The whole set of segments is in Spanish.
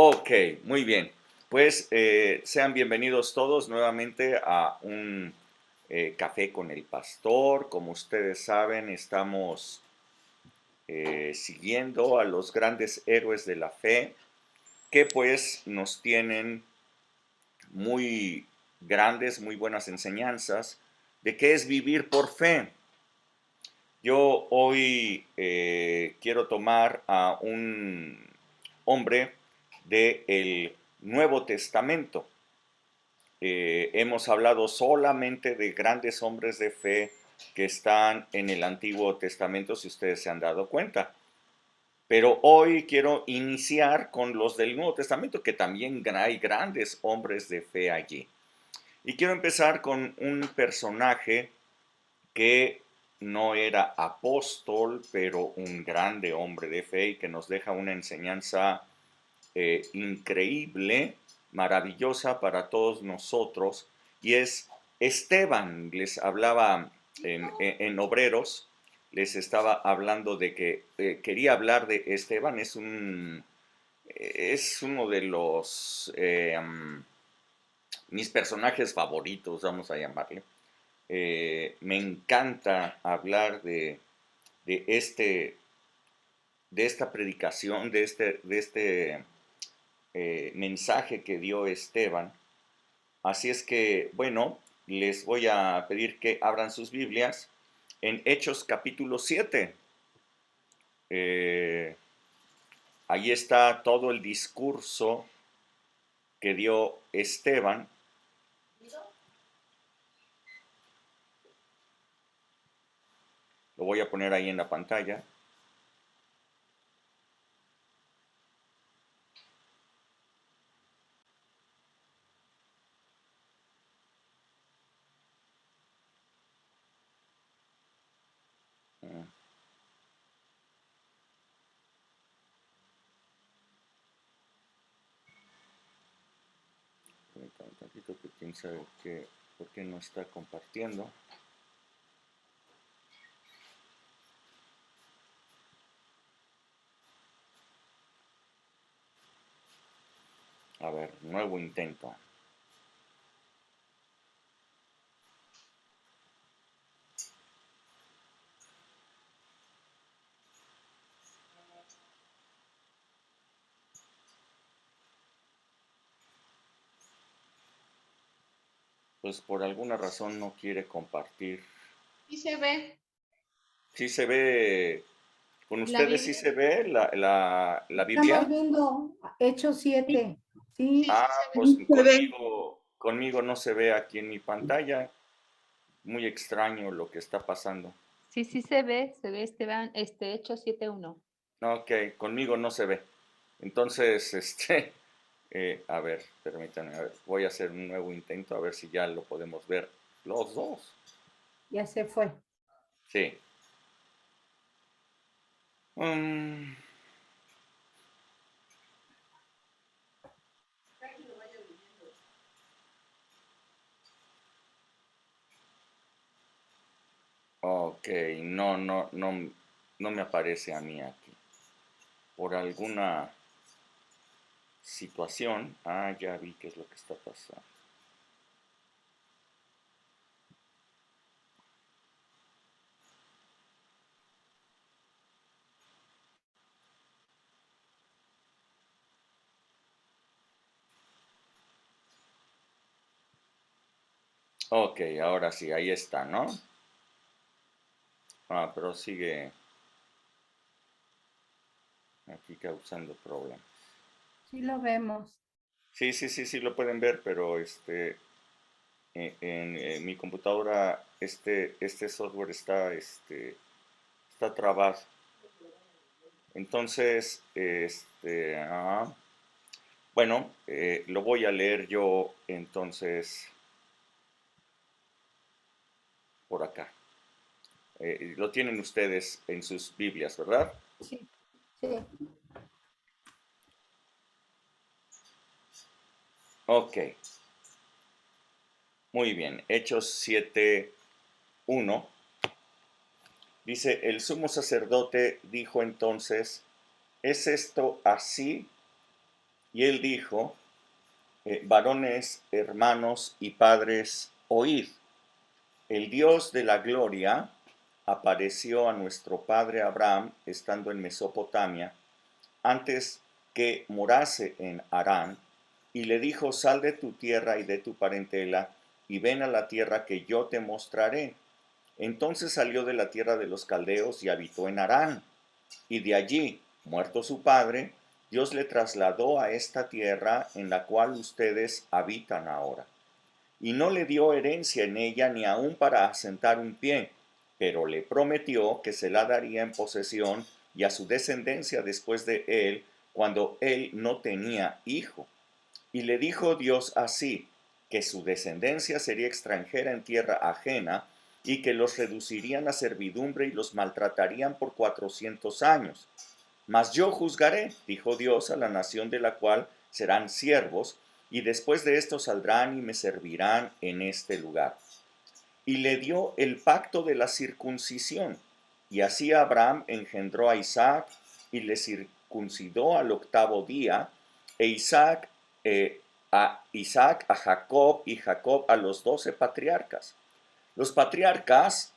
Ok, muy bien. Pues sean bienvenidos todos nuevamente a un café con el pastor. Como ustedes saben, estamos siguiendo a los grandes héroes de la fe que pues nos tienen muy grandes, muy buenas enseñanzas de qué es vivir por fe. Yo hoy quiero tomar a un hombre del Nuevo Testamento. Hemos hablado solamente de grandes hombres de fe que están en el Antiguo Testamento, si ustedes se han dado cuenta. Pero hoy quiero iniciar con los del Nuevo Testamento, que también hay grandes hombres de fe allí. Y quiero empezar con un personaje que no era apóstol, pero un grande hombre de fe y que nos deja una enseñanza increíble, maravillosa para todos nosotros, y es Esteban. Les hablaba en Obreros, les estaba hablando de que quería hablar de Esteban. Es uno de los mis personajes favoritos, vamos a llamarle. Me encanta hablar de esta predicación, de este mensaje que dio Esteban. Así es que, bueno, les voy a pedir que abran sus Biblias en Hechos capítulo 7. Eh, Ahí está todo el discurso que dio Esteban. Lo voy a poner ahí en la pantalla. Un tantito que quién sabe por qué no está compartiendo. A ver, nuevo intento. Pues por alguna razón no quiere compartir. Sí se ve ¿Sí se ve, con la ustedes sí Biblia. se ve la Estamos Biblia? viendo Hechos Sí, 7. sí, Sí, Ah, sí se ve. pues sí se ve. conmigo no se ve aquí en mi pantalla. Muy extraño lo que está pasando. Sí, se ve Esteban, Hechos 7:1. Ok, conmigo no se ve. Entonces, a ver, permítanme, a ver, voy a hacer un nuevo intento a ver si ya lo podemos ver los dos. Ya se fue. Sí. Mm, ok, no me aparece a mí aquí. Por alguna situación. Ah, ya vi qué es lo que está pasando. Ok, ahora sí, ahí está, ¿no? Ah, pero sigue aquí causando problemas. Sí lo vemos. Sí, sí, sí, sí lo pueden ver, pero en mi computadora este software está trabado. Entonces, bueno, lo voy a leer yo entonces por acá. Lo tienen ustedes en sus Biblias, ¿verdad? Sí, sí. Ok, muy bien. Hechos 7:1 dice: el sumo sacerdote dijo entonces: ¿es esto así Y él dijo, varones, hermanos y padres, oíd. El Dios de la gloria apareció a nuestro padre Abraham estando en Mesopotamia, antes que morase en Harán, y le dijo, sal de tu tierra y de tu parentela, y ven a la tierra que yo te mostraré. Entonces salió de la tierra de los caldeos y habitó en Harán, y de allí, muerto su padre, Dios le trasladó a esta tierra en la cual ustedes habitan ahora. Y no le dio herencia en ella ni aun para asentar un pie, pero le prometió que se la daría en posesión y a su descendencia después de él, cuando él no tenía hijo. Y le dijo Dios así, que su descendencia sería extranjera en tierra ajena, y que los reducirían a servidumbre y los maltratarían por 400 años. Mas yo juzgaré, dijo Dios, a la nación de la cual serán siervos, y después de esto saldrán y me servirán en este lugar. Y le dio el pacto de la circuncisión, y así Abraham engendró a Isaac, y le circuncidó al 8º día, e Isaac a Jacob, y Jacob a los 12 patriarcas. Los patriarcas,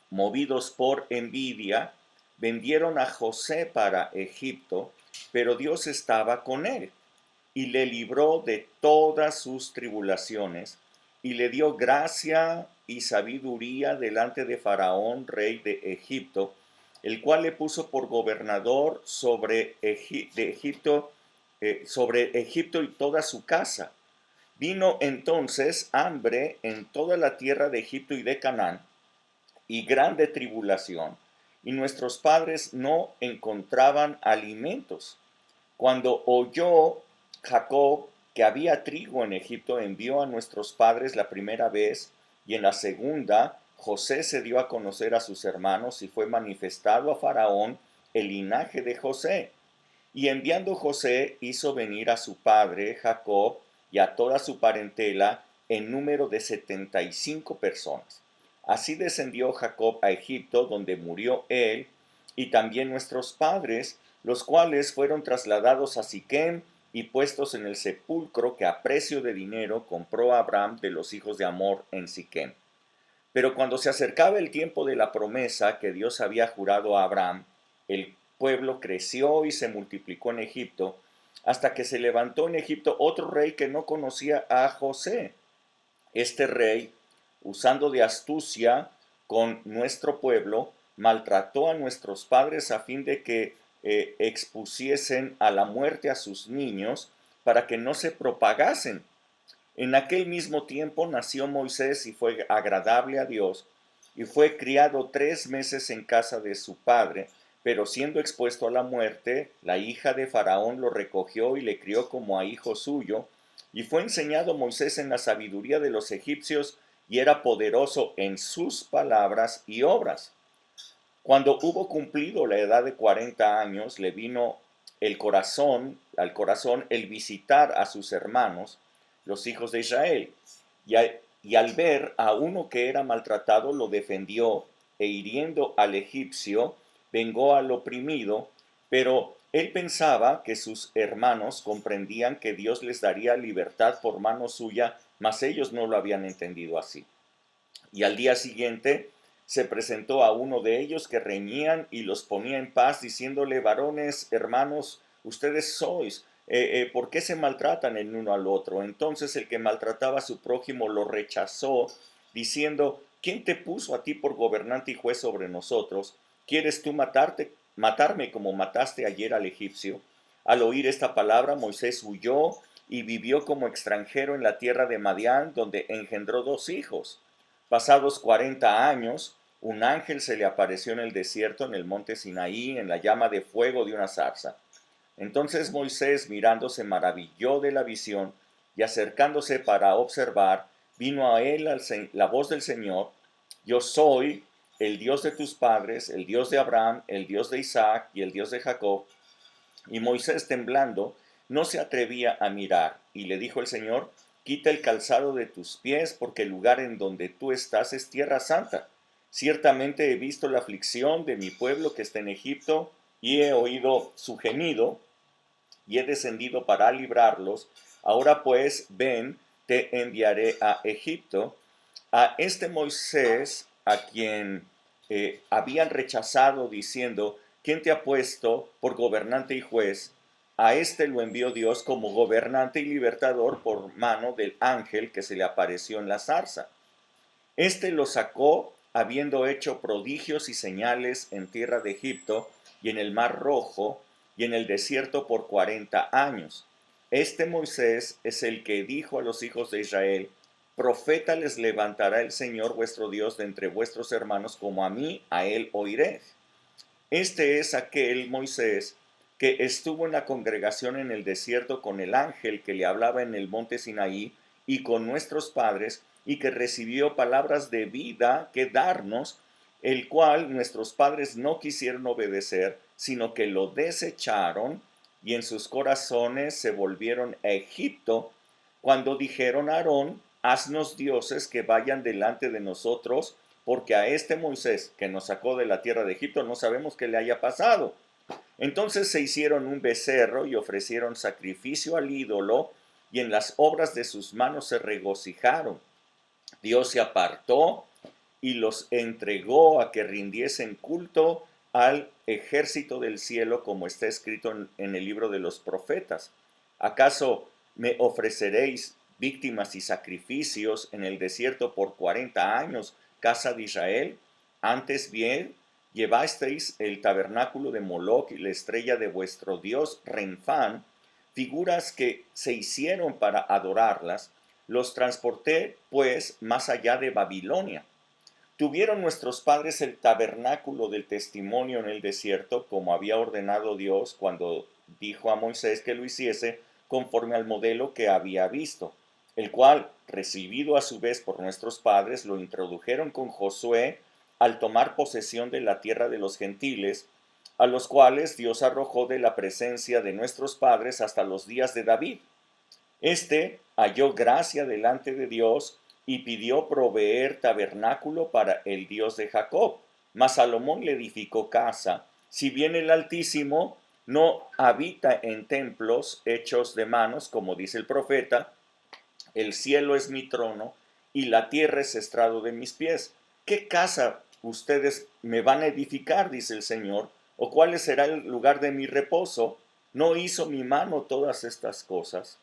movidos por envidia, vendieron a José para Egipto, pero Dios estaba con él y le libró de todas sus tribulaciones y le dio gracia y sabiduría delante de Faraón, rey de Egipto, el cual le puso por gobernador sobre Egipto y toda su casa. Vino entonces hambre en toda la tierra de Egipto y de Canaán, y grande tribulación, y nuestros padres no encontraban alimentos. Cuando oyó Jacob que había trigo en Egipto, envió a nuestros padres la primera vez, y en la segunda José se dio a conocer a sus hermanos y fue manifestado a Faraón el linaje de José. Y enviando José hizo venir a su padre Jacob y a toda su parentela en número de 75 personas. Así descendió Jacob a Egipto, donde murió él, y también nuestros padres, los cuales fueron trasladados a Siquem y puestos en el sepulcro que a precio de dinero compró Abraham de los hijos de Amor en Siquem. Pero cuando se acercaba el tiempo de la promesa que Dios había jurado a Abraham, el pueblo creció y se multiplicó en Egipto, hasta que se levantó en Egipto otro rey que no conocía a José. Este rey, usando de astucia con nuestro pueblo, maltrató a nuestros padres a fin de que expusiesen a la muerte a sus niños para que no se propagasen. En aquel mismo tiempo nació Moisés y fue agradable a Dios, y fue criado 3 meses en casa de su padre, pero siendo expuesto a la muerte, la hija de Faraón lo recogió y le crió como a hijo suyo, y fue enseñado Moisés en la sabiduría de los egipcios, y era poderoso en sus palabras y obras. Cuando hubo cumplido la edad de 40 años, le vino al corazón el visitar a sus hermanos, los hijos de Israel, y al ver a uno que era maltratado, lo defendió, e hiriendo al egipcio, vengó al oprimido, pero él pensaba que sus hermanos comprendían que Dios les daría libertad por mano suya, mas ellos no lo habían entendido así. Y al día siguiente se presentó a uno de ellos que reñían y los ponía en paz, diciéndole, varones, hermanos, ustedes sois, ¿por qué se maltratan el uno al otro? Entonces el que maltrataba a su prójimo lo rechazó, diciendo, ¿quién te puso a ti por gobernante y juez sobre nosotros? ¿Quieres tú matarme como mataste ayer al egipcio? Al oír esta palabra, Moisés huyó y vivió como extranjero en la tierra de Madián, donde engendró 2 hijos. Pasados 40 años, un ángel se le apareció en el desierto, en el monte Sinaí, en la llama de fuego de una zarza. Entonces Moisés, mirando, se maravilló de la visión, y acercándose para observar, vino a él la voz del Señor: Yo soy el Dios de tus padres, el Dios de Abraham, el Dios de Isaac y el Dios de Jacob. Y Moisés, temblando, no se atrevía a mirar, y le dijo el Señor: Quita el calzado de tus pies, porque el lugar en donde tú estás es tierra santa. Ciertamente he visto la aflicción de mi pueblo que está en Egipto, y he oído su gemido, y he descendido para librarlos. Ahora pues, ven, te enviaré a Egipto. A este Moisés, a quien habían rechazado diciendo, ¿quién te ha puesto por gobernante y juez? A este lo envió Dios como gobernante y libertador por mano del ángel que se le apareció en la zarza. Este lo sacó habiendo hecho prodigios y señales en tierra de Egipto y en el mar Rojo y en el desierto por 40 años. Este Moisés es el que dijo a los hijos de Israel, profeta les levantará el Señor vuestro Dios de entre vuestros hermanos, como a mí, a él oiréis. Este es aquel Moisés que estuvo en la congregación en el desierto con el ángel que le hablaba en el monte Sinaí y con nuestros padres, y que recibió palabras de vida que darnos, el cual nuestros padres no quisieron obedecer, sino que lo desecharon, y en sus corazones se volvieron a Egipto, cuando dijeron a Aarón, haznos dioses que vayan delante de nosotros, porque a este Moisés que nos sacó de la tierra de Egipto no sabemos qué le haya pasado. Entonces se hicieron un becerro y ofrecieron sacrificio al ídolo, y en las obras de sus manos se regocijaron. Dios se apartó y los entregó a que rindiesen culto al ejército del cielo, como está escrito en el libro de los profetas. ¿Acaso me ofreceréis víctimas y sacrificios en el desierto por 40 años, casa de Israel? Antes bien, llevasteis el tabernáculo de Moloc y la estrella de vuestro dios Renfán, figuras que se hicieron para adorarlas. Los transporté, pues, más allá de Babilonia. Tuvieron nuestros padres el tabernáculo del testimonio en el desierto, como había ordenado Dios cuando dijo a Moisés que lo hiciese conforme al modelo que había visto, el cual, recibido a su vez por nuestros padres, lo introdujeron con Josué al tomar posesión de la tierra de los gentiles, a los cuales Dios arrojó de la presencia de nuestros padres hasta los días de David. Este halló gracia delante de Dios y pidió proveer tabernáculo para el Dios de Jacob. Mas Salomón le edificó casa, si bien el Altísimo no habita en templos hechos de manos, como dice el profeta, el cielo es mi trono y la tierra es estrado de mis pies. ¿Qué casa ustedes me van a edificar, dice el Señor? ¿O cuál será el lugar de mi reposo? ¿No hizo mi mano todas estas cosas?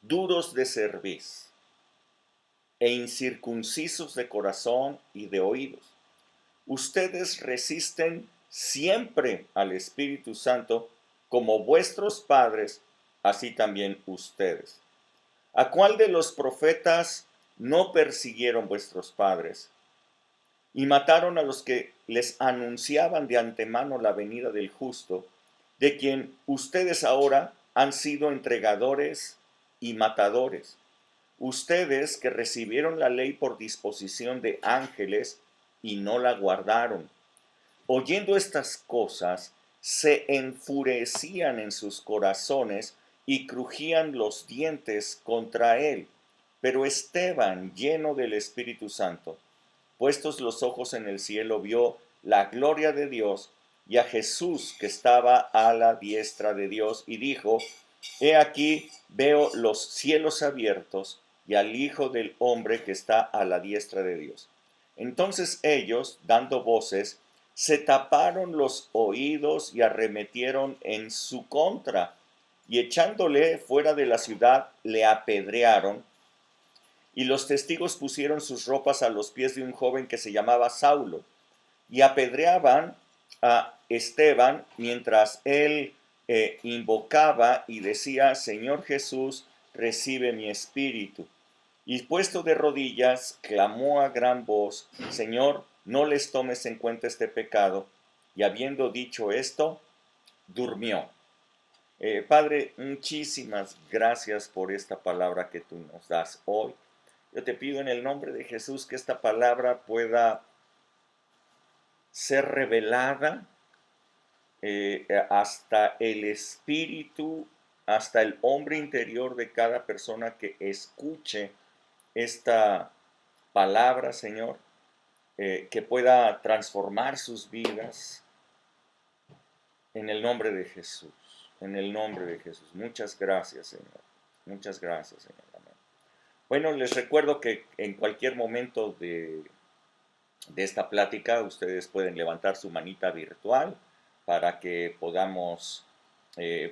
Duros de cerviz e incircuncisos de corazón y de oídos. Ustedes resisten siempre al Espíritu Santo, como vuestros padres, así también ustedes. ¿A cuál de los profetas no persiguieron vuestros padres? Y mataron a los que les anunciaban de antemano la venida del justo, de quien ustedes ahora han sido entregadores y matadores. Ustedes que recibieron la ley por disposición de ángeles y no la guardaron. Oyendo estas cosas, se enfurecían en sus corazones y crujían los dientes contra él. Pero Esteban, lleno del Espíritu Santo, puestos los ojos en el cielo, vio la gloria de Dios y a Jesús que estaba a la diestra de Dios, y dijo, he aquí veo los cielos abiertos y al Hijo del Hombre que está a la diestra de Dios. Entonces ellos, dando voces, se taparon los oídos y arremetieron en su contra, y echándole fuera de la ciudad, le apedrearon. Y los testigos pusieron sus ropas a los pies de un joven que se llamaba Saulo, y apedreaban a Esteban mientras él invocaba y decía, Señor Jesús, recibe mi espíritu. Y puesto de rodillas, clamó a gran voz, Señor, no les tomes en cuenta este pecado. Y habiendo dicho esto, durmió. Padre, muchísimas gracias por esta palabra que tú nos das hoy. Yo te pido en el nombre de Jesús que esta palabra pueda ser revelada hasta el espíritu, hasta el hombre interior de cada persona que escuche esta palabra, Señor, que pueda transformar sus vidas en el nombre de Jesús. En el nombre de Jesús. Muchas gracias, Señor. Muchas gracias, Señor. Amén. Bueno, les recuerdo que en cualquier momento de esta plática ustedes pueden levantar su manita virtual para que podamos,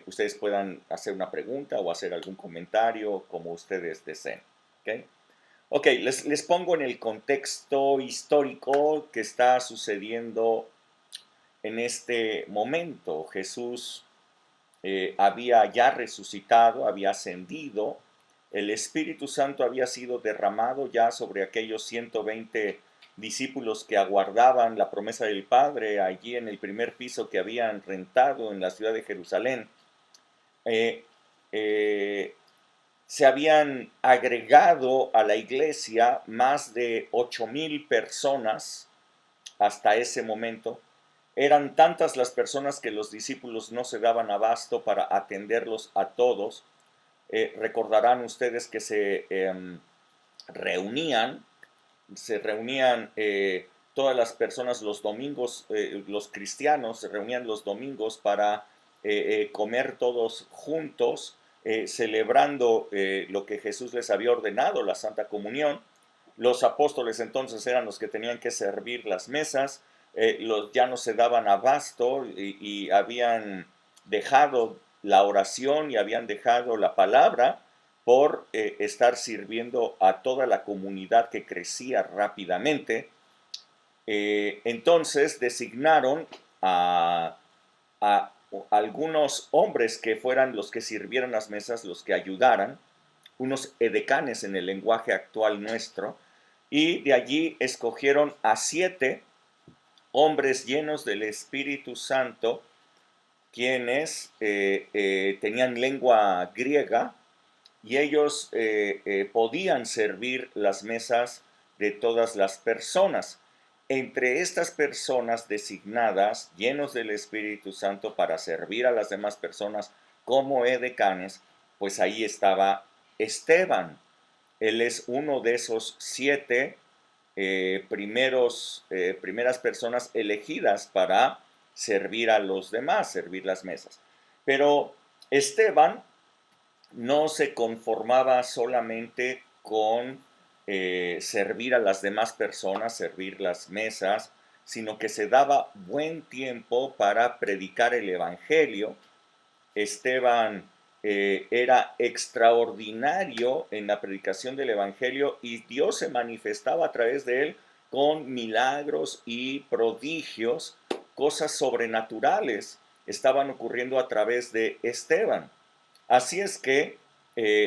ustedes puedan hacer una pregunta o hacer algún comentario como ustedes deseen. ¿Ok? Ok, les pongo en el contexto histórico que está sucediendo en este momento. Jesús había ya resucitado, había ascendido, el Espíritu Santo había sido derramado ya sobre aquellos 120 discípulos que aguardaban la promesa del Padre allí en el primer piso que habían rentado en la ciudad de Jerusalén. Eh, eh, Se habían agregado a la iglesia más de 8,000 personas hasta ese momento. Eran tantas las personas que los discípulos no se daban abasto para atenderlos a todos. Recordarán ustedes que reunían, se reunían todas las personas los domingos, los cristianos se reunían los domingos para comer todos juntos, celebrando lo que Jesús les había ordenado, la Santa Comunión. Los apóstoles entonces eran los que tenían que servir las mesas, ya no se daban abasto y habían dejado la oración y habían dejado la palabra por estar sirviendo a toda la comunidad que crecía rápidamente. Entonces designaron a algunos hombres que fueran los que sirvieran las mesas, los que ayudaran, unos edecanes en el lenguaje actual nuestro, y de allí escogieron a 7 hombres llenos del Espíritu Santo, quienes tenían lengua griega, y ellos podían servir las mesas de todas las personas. Entre estas personas designadas, llenos del Espíritu Santo para servir a las demás personas como edecanes, pues ahí estaba Esteban. Él es uno de esos 7 primeras personas elegidas para servir a los demás, servir las mesas. Pero Esteban no se conformaba solamente con servir a las demás personas, servir las mesas, sino que se daba buen tiempo para predicar el Evangelio. Esteban era extraordinario en la predicación del Evangelio y Dios se manifestaba a través de él con milagros y prodigios, cosas sobrenaturales estaban ocurriendo a través de Esteban. Así es que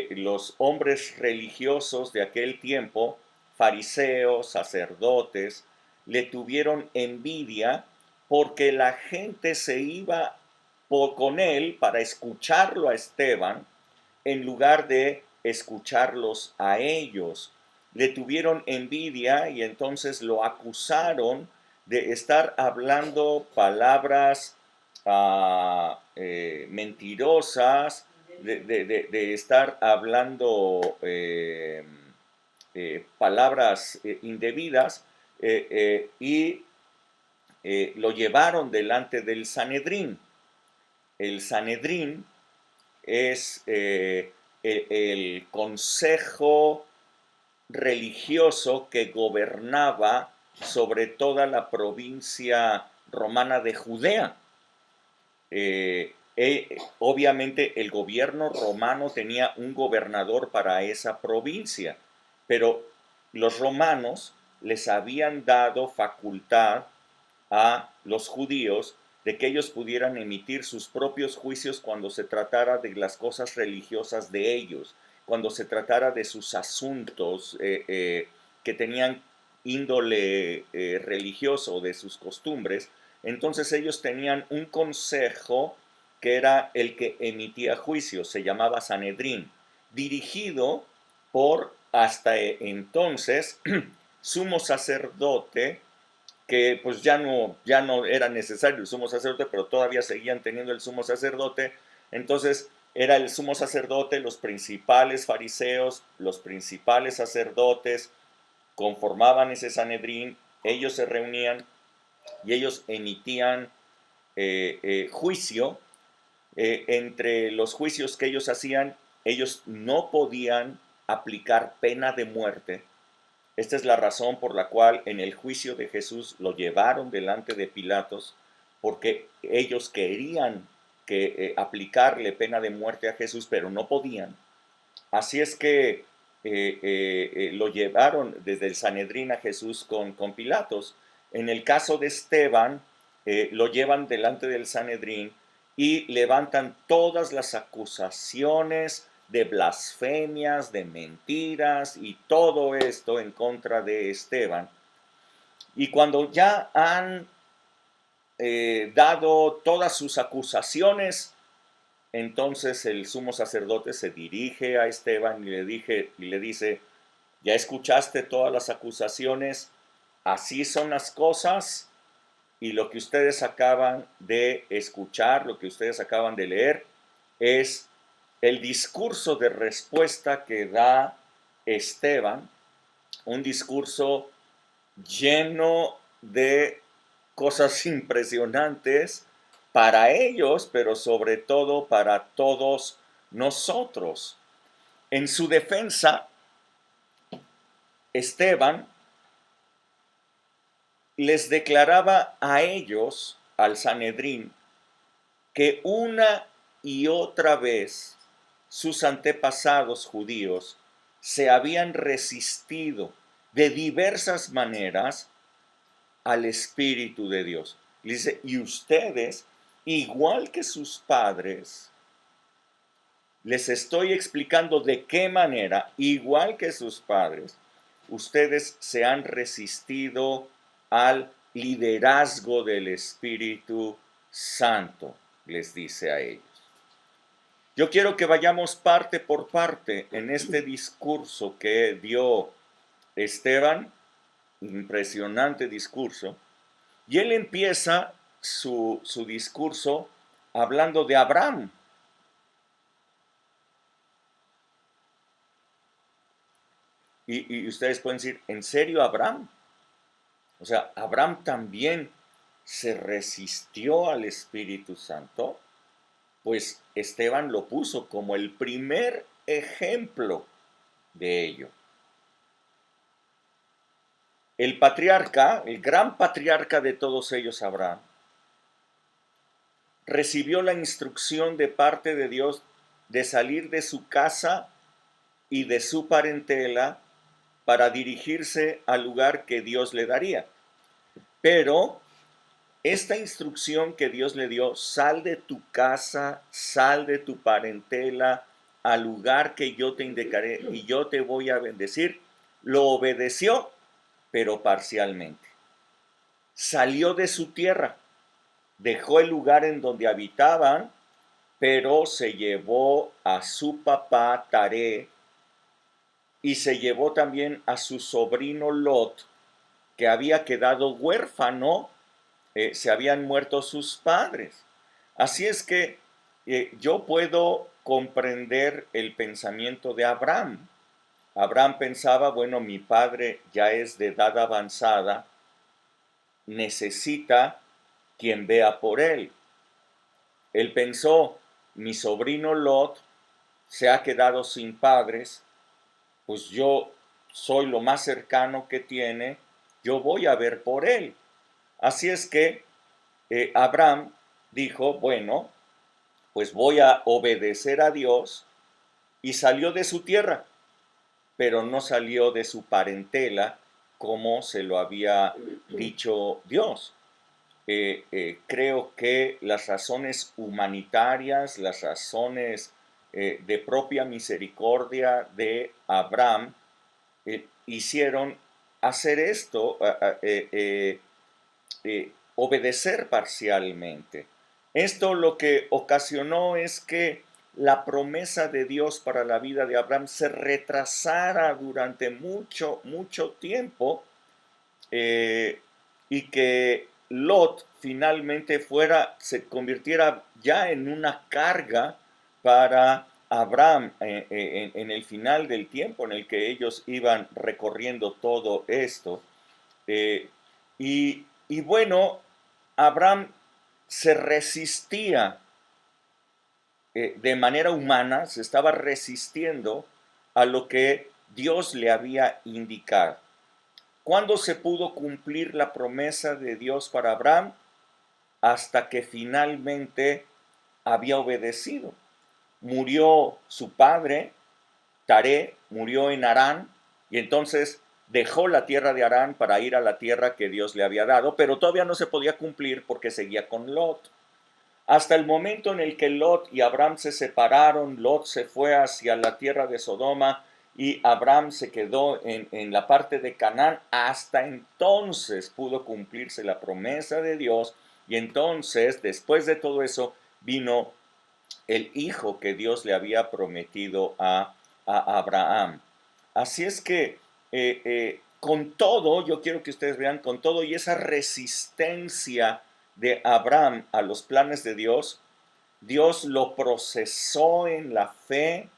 los hombres religiosos de aquel tiempo, fariseos, sacerdotes, le tuvieron envidia porque la gente se iba con él para escucharlo a Esteban en lugar de escucharlos a ellos. Le tuvieron envidia y entonces lo acusaron de estar hablando palabras mentirosas, de estar hablando palabras indebidas, y lo llevaron delante del Sanedrín. El Sanedrín es el consejo religioso que gobernaba sobre toda la provincia romana de Judea. Obviamente el gobierno romano tenía un gobernador para esa provincia, pero los romanos les habían dado facultad a los judíos de que ellos pudieran emitir sus propios juicios cuando se tratara de las cosas religiosas de ellos, cuando se tratara de sus asuntos que tenían índole religioso, de sus costumbres. Entonces ellos tenían un consejo que era el que emitía juicios, se llamaba Sanedrín, dirigido por hasta entonces sumo sacerdote, que pues ya no era necesario el sumo sacerdote, pero todavía seguían teniendo el sumo sacerdote. Entonces era el sumo sacerdote, los principales fariseos, los principales sacerdotes conformaban ese Sanedrín, ellos se reunían y ellos emitían juicio entre los juicios que ellos hacían, ellos no podían aplicar pena de muerte. Esta es la razón por la cual en el juicio de Jesús lo llevaron delante de Pilatos, porque ellos querían aplicarle pena de muerte a Jesús, pero no podían. Así es que lo llevaron desde el Sanedrín a Jesús con Pilatos. En el caso de Esteban, lo llevan delante del Sanedrín y levantan todas las acusaciones de blasfemias, de mentiras y todo esto en contra de Esteban. Y cuando ya han dado todas sus acusaciones, entonces el sumo sacerdote se dirige a Esteban y le dice, ya escuchaste todas las acusaciones, así son las cosas, y lo que ustedes acaban de escuchar, lo que ustedes acaban de leer, es el discurso de respuesta que da Esteban, un discurso lleno de cosas impresionantes para ellos, pero sobre todo para todos nosotros. En su defensa, Esteban les declaraba a ellos, al Sanedrín, que una y otra vez sus antepasados judíos se habían resistido de diversas maneras al Espíritu de Dios. Dice, y ustedes, igual que sus padres, les estoy explicando de qué manera, igual que sus padres, ustedes se han resistido al liderazgo del Espíritu Santo, les dice a ellos. Yo quiero que vayamos parte por parte en este discurso que dio Esteban, impresionante discurso, y él empieza su discurso hablando de Abraham. Y ustedes pueden decir, ¿en serio Abraham? O sea, Abraham también se resistió al Espíritu Santo. Pues Esteban lo puso como el primer ejemplo de ello. El patriarca, el gran patriarca de todos ellos, Abraham, recibió la instrucción de parte de Dios de salir de su casa y de su parentela para dirigirse al lugar que Dios le daría. Pero esta instrucción que Dios le dio, sal de tu casa, sal de tu parentela, al lugar que yo te indicaré y yo te voy a bendecir, lo obedeció, pero parcialmente. Salió de su tierra, dejó el lugar en donde habitaban, pero se llevó a su papá Taré y se llevó también a su sobrino Lot, que había quedado huérfano, se habían muerto sus padres. Así es que yo puedo comprender el pensamiento de Abraham. Abraham pensaba, bueno, mi padre ya es de edad avanzada, necesita quien vea por él. Él pensó, mi sobrino Lot se ha quedado sin padres, pues yo soy lo más cercano que tiene, yo voy a ver por él. Así es que Abraham dijo, bueno, pues voy a obedecer a Dios, y salió de su tierra, pero no salió de su parentela como se lo había dicho Dios. Creo que las razones humanitarias, las razones de propia misericordia de Abraham hicieron hacer esto, obedecer parcialmente. Esto lo que ocasionó es que la promesa de Dios para la vida de Abraham se retrasara durante mucho, mucho tiempo, y que Lot finalmente se convirtiera ya en una carga para Abraham en el final del tiempo en el que ellos iban recorriendo todo esto. Y bueno, Abraham se resistía de manera humana se estaba resistiendo a lo que Dios le había indicado. ¿Cuándo se pudo cumplir la promesa de Dios para Abraham? Hasta que finalmente había obedecido. Murió su padre, Taré, murió en Harán, y entonces dejó la tierra de Harán para ir a la tierra que Dios le había dado, pero todavía no se podía cumplir porque seguía con Lot. Hasta el momento en el que Lot y Abraham se separaron, Lot se fue hacia la tierra de Sodoma y Abraham se quedó en la parte de Canaán. Hasta entonces pudo cumplirse la promesa de Dios, y entonces, después de todo eso, vino el hijo que Dios le había prometido a Abraham. Así es que con todo, yo quiero que ustedes vean, con todo y esa resistencia de Abraham a los planes de Dios, Dios lo procesó en la fe,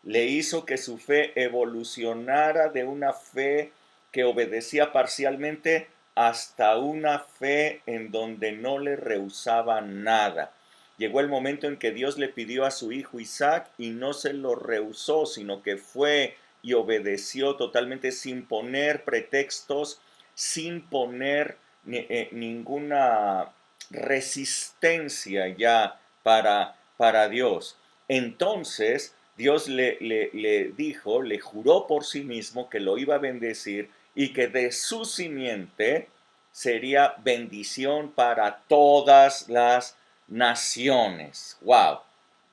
le hizo que su fe evolucionara de una fe que obedecía parcialmente hasta una fe en donde no le rehusaba nada. Llegó el momento en que Dios le pidió a su hijo Isaac y no se lo rehusó, sino que fue y obedeció totalmente sin poner pretextos, sin poner ninguna resistencia ya para Dios. Entonces Dios le dijo, le juró por sí mismo que lo iba a bendecir y que de su simiente sería bendición para todas las naciones. ¡Wow!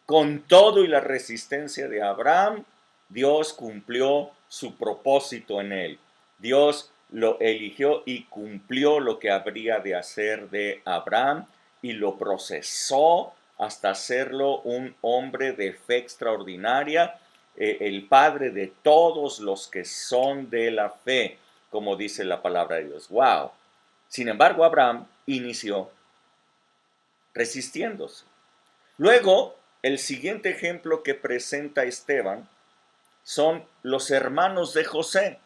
Con todo y la resistencia de Abraham, Dios cumplió su propósito en él. Dios lo eligió y cumplió lo que habría de hacer de Abraham y lo procesó hasta hacerlo un hombre de fe extraordinaria, el padre de todos los que son de la fe, como dice la palabra de Dios. ¡Wow! Sin embargo, Abraham inició resistiéndose. Luego, el siguiente ejemplo que presenta Esteban son los hermanos de José.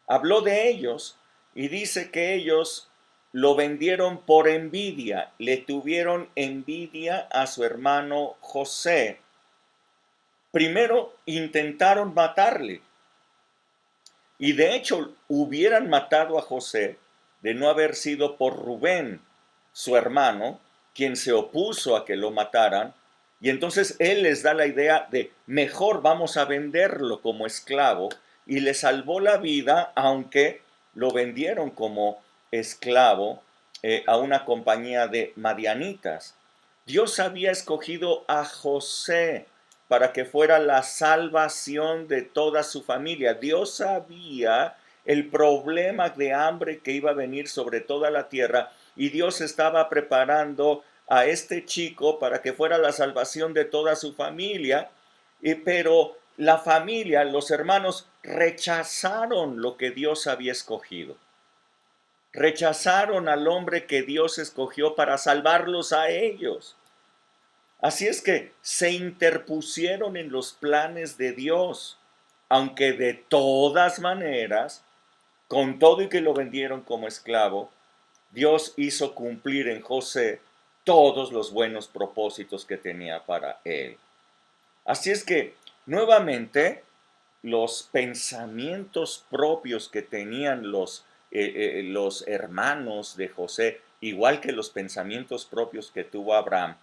Habló de ellos y dice que ellos lo vendieron por envidia, le tuvieron envidia a su hermano José. Primero intentaron matarle, y de hecho hubieran matado a José de no haber sido por Rubén, su hermano, quien se opuso a que lo mataran. Y entonces él les da la idea de mejor vamos a venderlo como esclavo, y le salvó la vida, aunque lo vendieron como esclavo a una compañía de madianitas. Dios había escogido a José para que fuera la salvación de toda su familia. Dios sabía el problema de hambre que iba a venir sobre toda la tierra, y Dios estaba preparando a este chico para que fuera la salvación de toda su familia, pero la familia, los hermanos, rechazaron lo que Dios había escogido. Rechazaron al hombre que Dios escogió para salvarlos a ellos. Así es que se interpusieron en los planes de Dios, aunque de todas maneras, con todo y que lo vendieron como esclavo, Dios hizo cumplir en José todos los buenos propósitos que tenía para él. Así es que, nuevamente, los pensamientos propios que tenían los hermanos de José, igual que los pensamientos propios que tuvo Abraham,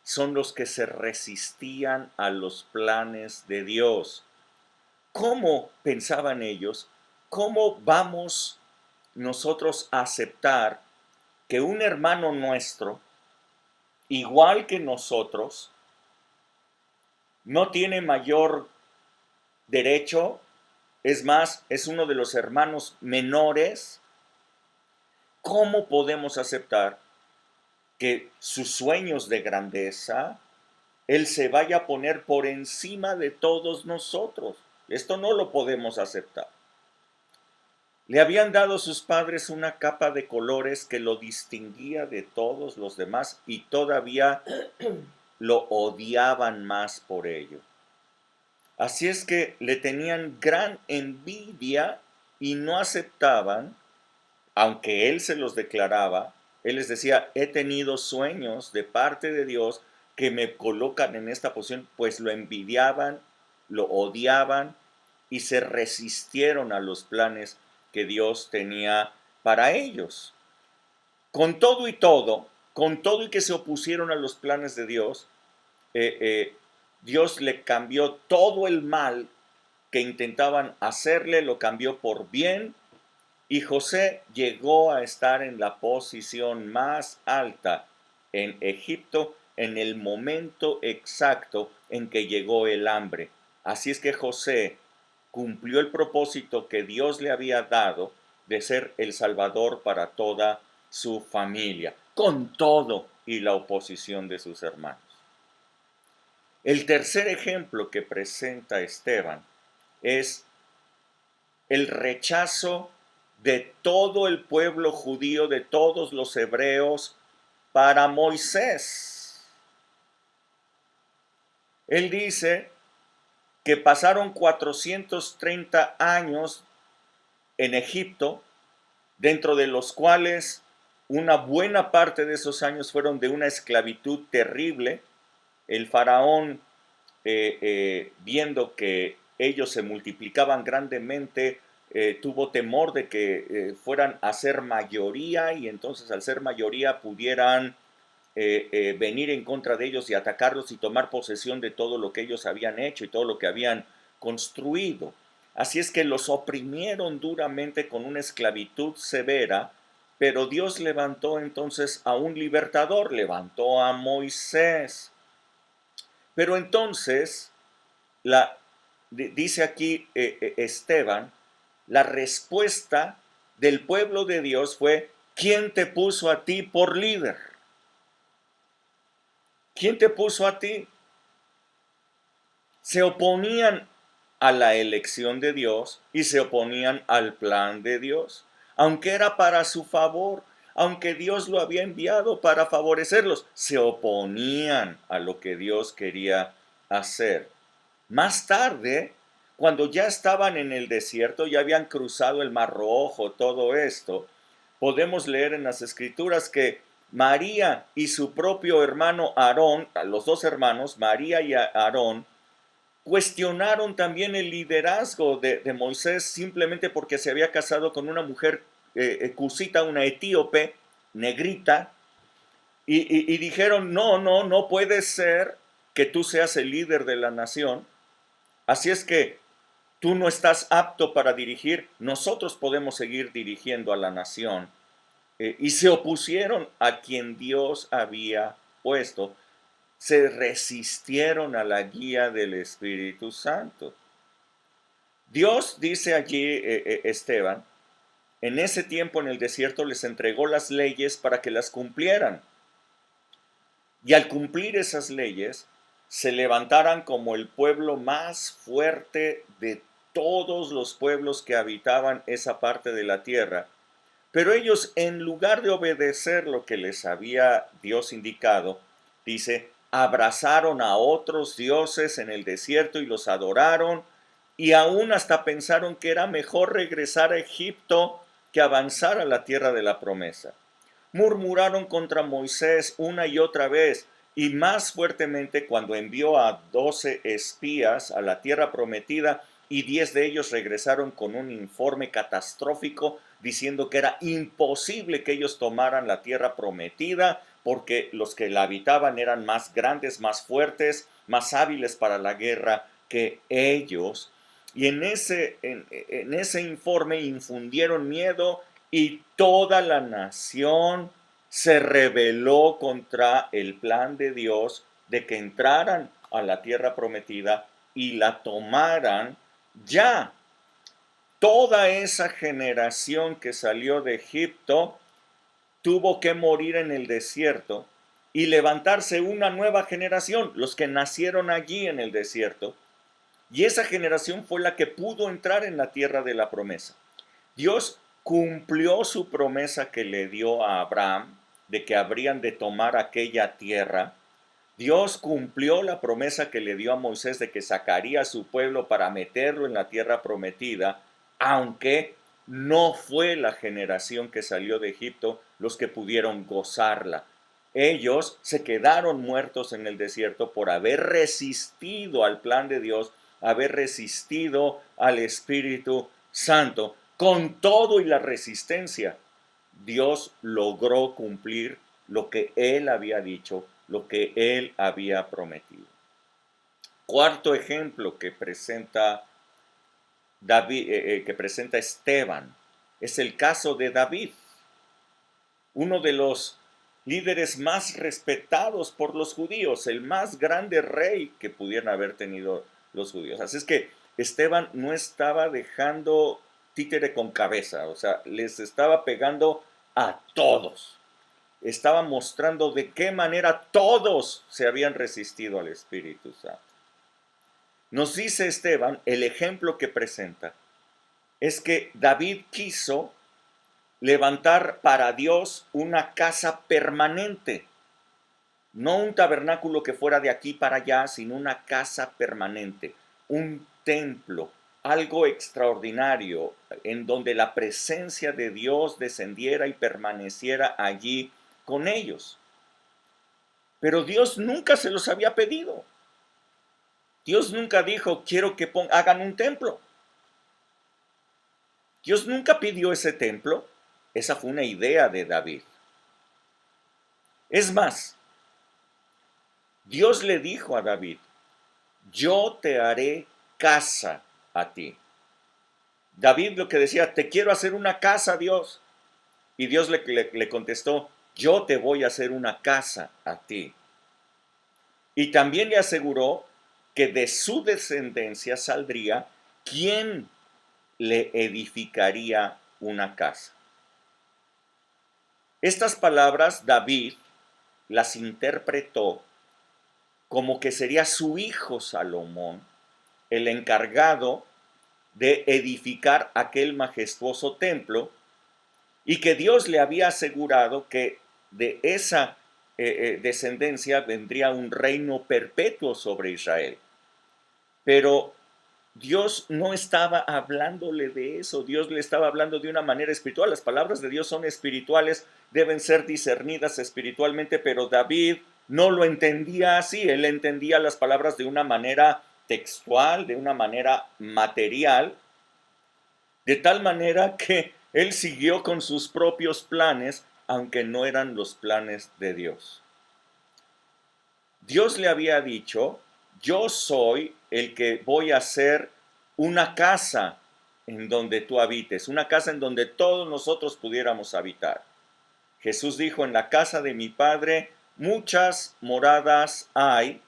son los que se resistían a los planes de Dios. ¿Cómo pensaban ellos? ¿Cómo vamos nosotros a aceptar que un hermano nuestro, igual que nosotros, no tiene mayor derecho? Es más, es uno de los hermanos menores. ¿Cómo podemos aceptar que sus sueños de grandeza, él se vaya a poner por encima de todos nosotros? Esto no lo podemos aceptar. Le habían dado sus padres una capa de colores que lo distinguía de todos los demás, y todavía lo odiaban más por ello. Así es que le tenían gran envidia y no aceptaban, aunque él se los declaraba. Él les decía: he tenido sueños de parte de Dios que me colocan en esta posición? Pues lo envidiaban, lo odiaban y se resistieron a los planes que Dios tenía para ellos. Con todo y que se opusieron a los planes de Dios, Dios le cambió todo el mal que intentaban hacerle, lo cambió por bien, y José llegó a estar en la posición más alta en Egipto en el momento exacto en que llegó el hambre. Así es que José cumplió el propósito que Dios le había dado de ser el Salvador para toda su familia, con todo y la oposición de sus hermanos. El tercer ejemplo que presenta Esteban es el rechazo de todo el pueblo judío, de todos los hebreos, para Moisés. Él dice que pasaron 430 años en Egipto, dentro de los cuales una buena parte de esos años fueron de una esclavitud terrible. El faraón, viendo que ellos se multiplicaban grandemente, tuvo temor de que fueran a ser mayoría, y entonces al ser mayoría pudieran venir en contra de ellos y atacarlos y tomar posesión de todo lo que ellos habían hecho y todo lo que habían construido. Así es que los oprimieron duramente con una esclavitud severa, pero Dios levantó entonces a un libertador, levantó a Moisés. Pero entonces, dice aquí Esteban, la respuesta del pueblo de Dios fue: ¿quién te puso a ti por líder? ¿Quién te puso a ti? Se oponían a la elección de Dios y se oponían al plan de Dios, aunque era para su favor, aunque Dios lo había enviado para favorecerlos, se oponían a lo que Dios quería hacer. Más tarde, cuando ya estaban en el desierto, ya habían cruzado el Mar Rojo, todo esto, podemos leer en las Escrituras que María y su propio hermano Aarón, los dos hermanos, María y Aarón, cuestionaron también el liderazgo de Moisés simplemente porque se había casado con una mujer cusita, una etíope, negrita, y dijeron: no puede ser que tú seas el líder de la nación, así es que tú no estás apto para dirigir, nosotros podemos seguir dirigiendo a la nación. Y se opusieron a quien Dios había puesto, se resistieron a la guía del Espíritu Santo. Dios, dice allí Esteban, en ese tiempo en el desierto les entregó las leyes para que las cumplieran. Y al cumplir esas leyes, se levantaran como el pueblo más fuerte de todos los pueblos que habitaban esa parte de la tierra. Pero ellos, en lugar de obedecer lo que les había Dios indicado, dice, abrazaron a otros dioses en el desierto y los adoraron, y aún hasta pensaron que era mejor regresar a Egipto que avanzar a la tierra de la promesa. Murmuraron contra Moisés una y otra vez, y más fuertemente cuando envió a 12 espías a la tierra prometida, y 10 de ellos regresaron con un informe catastrófico diciendo que era imposible que ellos tomaran la tierra prometida porque los que la habitaban eran más grandes, más fuertes, más hábiles para la guerra que ellos. Y en ese informe infundieron miedo, y toda la nación se rebeló contra el plan de Dios de que entraran a la tierra prometida y la tomaran ya. Toda esa generación que salió de Egipto tuvo que morir en el desierto y levantarse una nueva generación, los que nacieron allí en el desierto. Y esa generación fue la que pudo entrar en la tierra de la promesa. Dios cumplió su promesa que le dio a Abraham de que habrían de tomar aquella tierra. Dios cumplió la promesa que le dio a Moisés de que sacaría a su pueblo para meterlo en la tierra prometida, aunque no fue la generación que salió de Egipto los que pudieron gozarla. Ellos se quedaron muertos en el desierto por haber resistido al plan de Dios, haber resistido al Espíritu Santo. Con todo y la resistencia, Dios logró cumplir lo que Él había dicho, lo que Él había prometido. Cuarto ejemplo que presenta David, que presenta Esteban, es el caso de David, uno de los líderes más respetados por los judíos, el más grande rey que pudieran haber tenido los judíos. Así es que Esteban no estaba dejando títere con cabeza, o sea, les estaba pegando a todos. Estaba mostrando de qué manera todos se habían resistido al Espíritu Santo. Nos dice Esteban, el ejemplo que presenta es que David quiso levantar para Dios una casa permanente, no un tabernáculo que fuera de aquí para allá, sino una casa permanente, un templo, algo extraordinario, en donde la presencia de Dios descendiera y permaneciera allí con ellos. Pero Dios nunca se los había pedido. Dios nunca dijo, quiero que hagan un templo. Dios nunca pidió ese templo. Esa fue una idea de David. Es más, Dios le dijo a David, yo te haré casa a ti. David lo que decía, te quiero hacer una casa, Dios. Y Dios le contestó, yo te voy a hacer una casa a ti. Y también le aseguró que de su descendencia saldría quien le edificaría una casa. Estas palabras David las interpretó como que sería su hijo Salomón el encargado de edificar aquel majestuoso templo y que Dios le había asegurado que de esa descendencia vendría un reino perpetuo sobre Israel. Pero Dios no estaba hablándole de eso, Dios le estaba hablando de una manera espiritual. Las palabras de Dios son espirituales, deben ser discernidas espiritualmente, pero David no lo entendía así, él entendía las palabras de una manera textual, de una manera material, de tal manera que él siguió con sus propios planes, aunque no eran los planes de Dios. Dios le había dicho, yo soy el que voy a hacer una casa en donde tú habites, una casa en donde todos nosotros pudiéramos habitar. Jesús dijo, en la casa de mi Padre muchas moradas hay,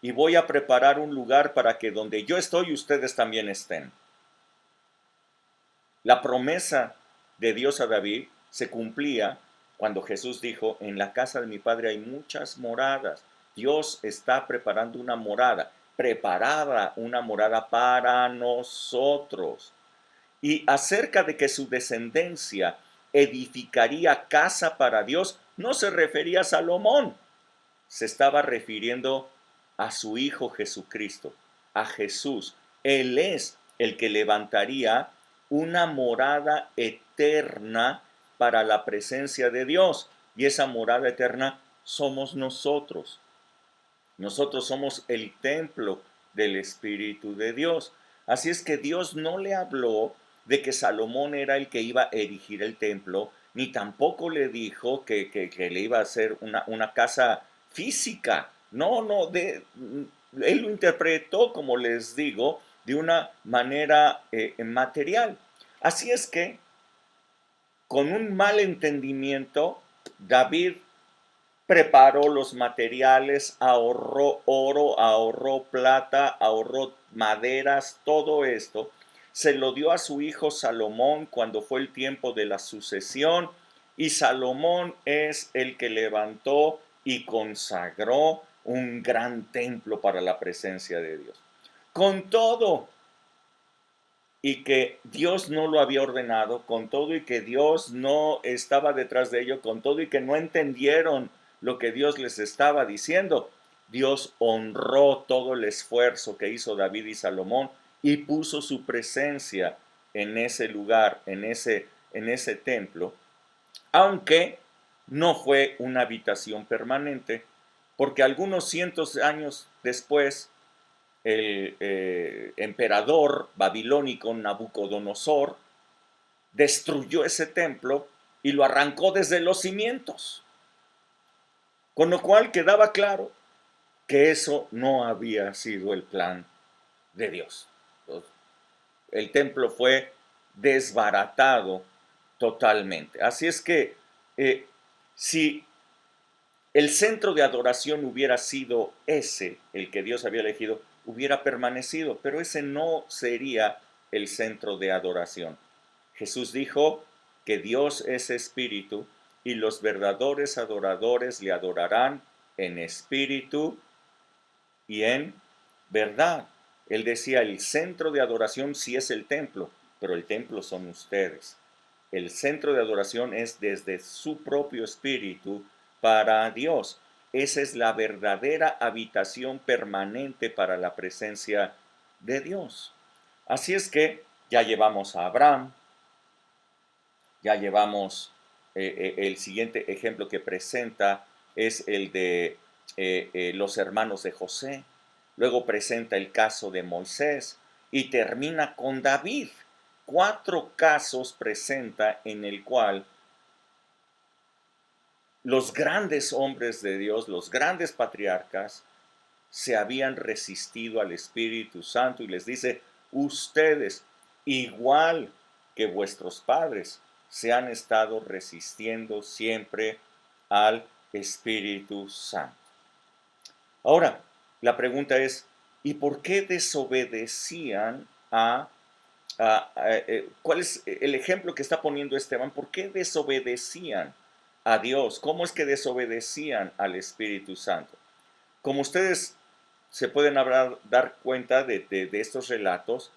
y voy a preparar un lugar para que donde yo estoy ustedes también estén. La promesa de Dios a David se cumplía cuando Jesús dijo, en la casa de mi Padre hay muchas moradas. Dios está preparando una morada, preparaba una morada para nosotros. Y acerca de que su descendencia edificaría casa para Dios, no se refería a Salomón, se estaba refiriendo a su Hijo Jesucristo, a Jesús. Él es el que levantaría una morada eterna para la presencia de Dios. Y esa morada eterna somos nosotros. Nosotros somos el templo del Espíritu de Dios. Así es que Dios no le habló de que Salomón era el que iba a erigir el templo, ni tampoco le dijo que le iba a hacer una casa física. No, él lo interpretó, como les digo, de una manera material. Así es que, con un mal entendimiento, David preparó los materiales, ahorró oro, ahorró plata, ahorró maderas, todo esto. Se lo dio a su hijo Salomón cuando fue el tiempo de la sucesión, y Salomón es el que levantó y consagró un gran templo para la presencia de Dios. Con todo y que Dios no lo había ordenado, con todo y que Dios no estaba detrás de ello, con todo y que no entendieron lo que Dios les estaba diciendo, Dios honró todo el esfuerzo que hizo David y Salomón y puso su presencia en ese lugar, en ese templo, aunque no fue una habitación permanente, porque algunos cientos de años después, el emperador babilónico Nabucodonosor destruyó ese templo y lo arrancó desde los cimientos, con lo cual quedaba claro que eso no había sido el plan de Dios. El templo fue desbaratado totalmente. Así es que si el centro de adoración hubiera sido ese, el que Dios había elegido, hubiera permanecido, pero ese no sería el centro de adoración. Jesús dijo que Dios es espíritu y los verdaderos adoradores le adorarán en espíritu y en verdad. Él decía, el centro de adoración sí es el templo, pero el templo son ustedes. El centro de adoración es desde su propio espíritu para Dios. Esa es la verdadera habitación permanente para la presencia de Dios. Así es que ya llevamos a Abraham, ya llevamos el siguiente ejemplo que presenta es el de los hermanos de José. Luego presenta el caso de Moisés y termina con David. 4 casos presenta en el cual los grandes hombres de Dios, los grandes patriarcas, se habían resistido al Espíritu Santo y les dice, ustedes, igual que vuestros padres, se han estado resistiendo siempre al Espíritu Santo. Ahora, la pregunta es, ¿y por qué desobedecían cuál es el ejemplo que está poniendo Esteban? ¿Por qué desobedecían a Dios? ¿Cómo es que desobedecían al Espíritu Santo? Como ustedes se pueden dar cuenta de estos relatos,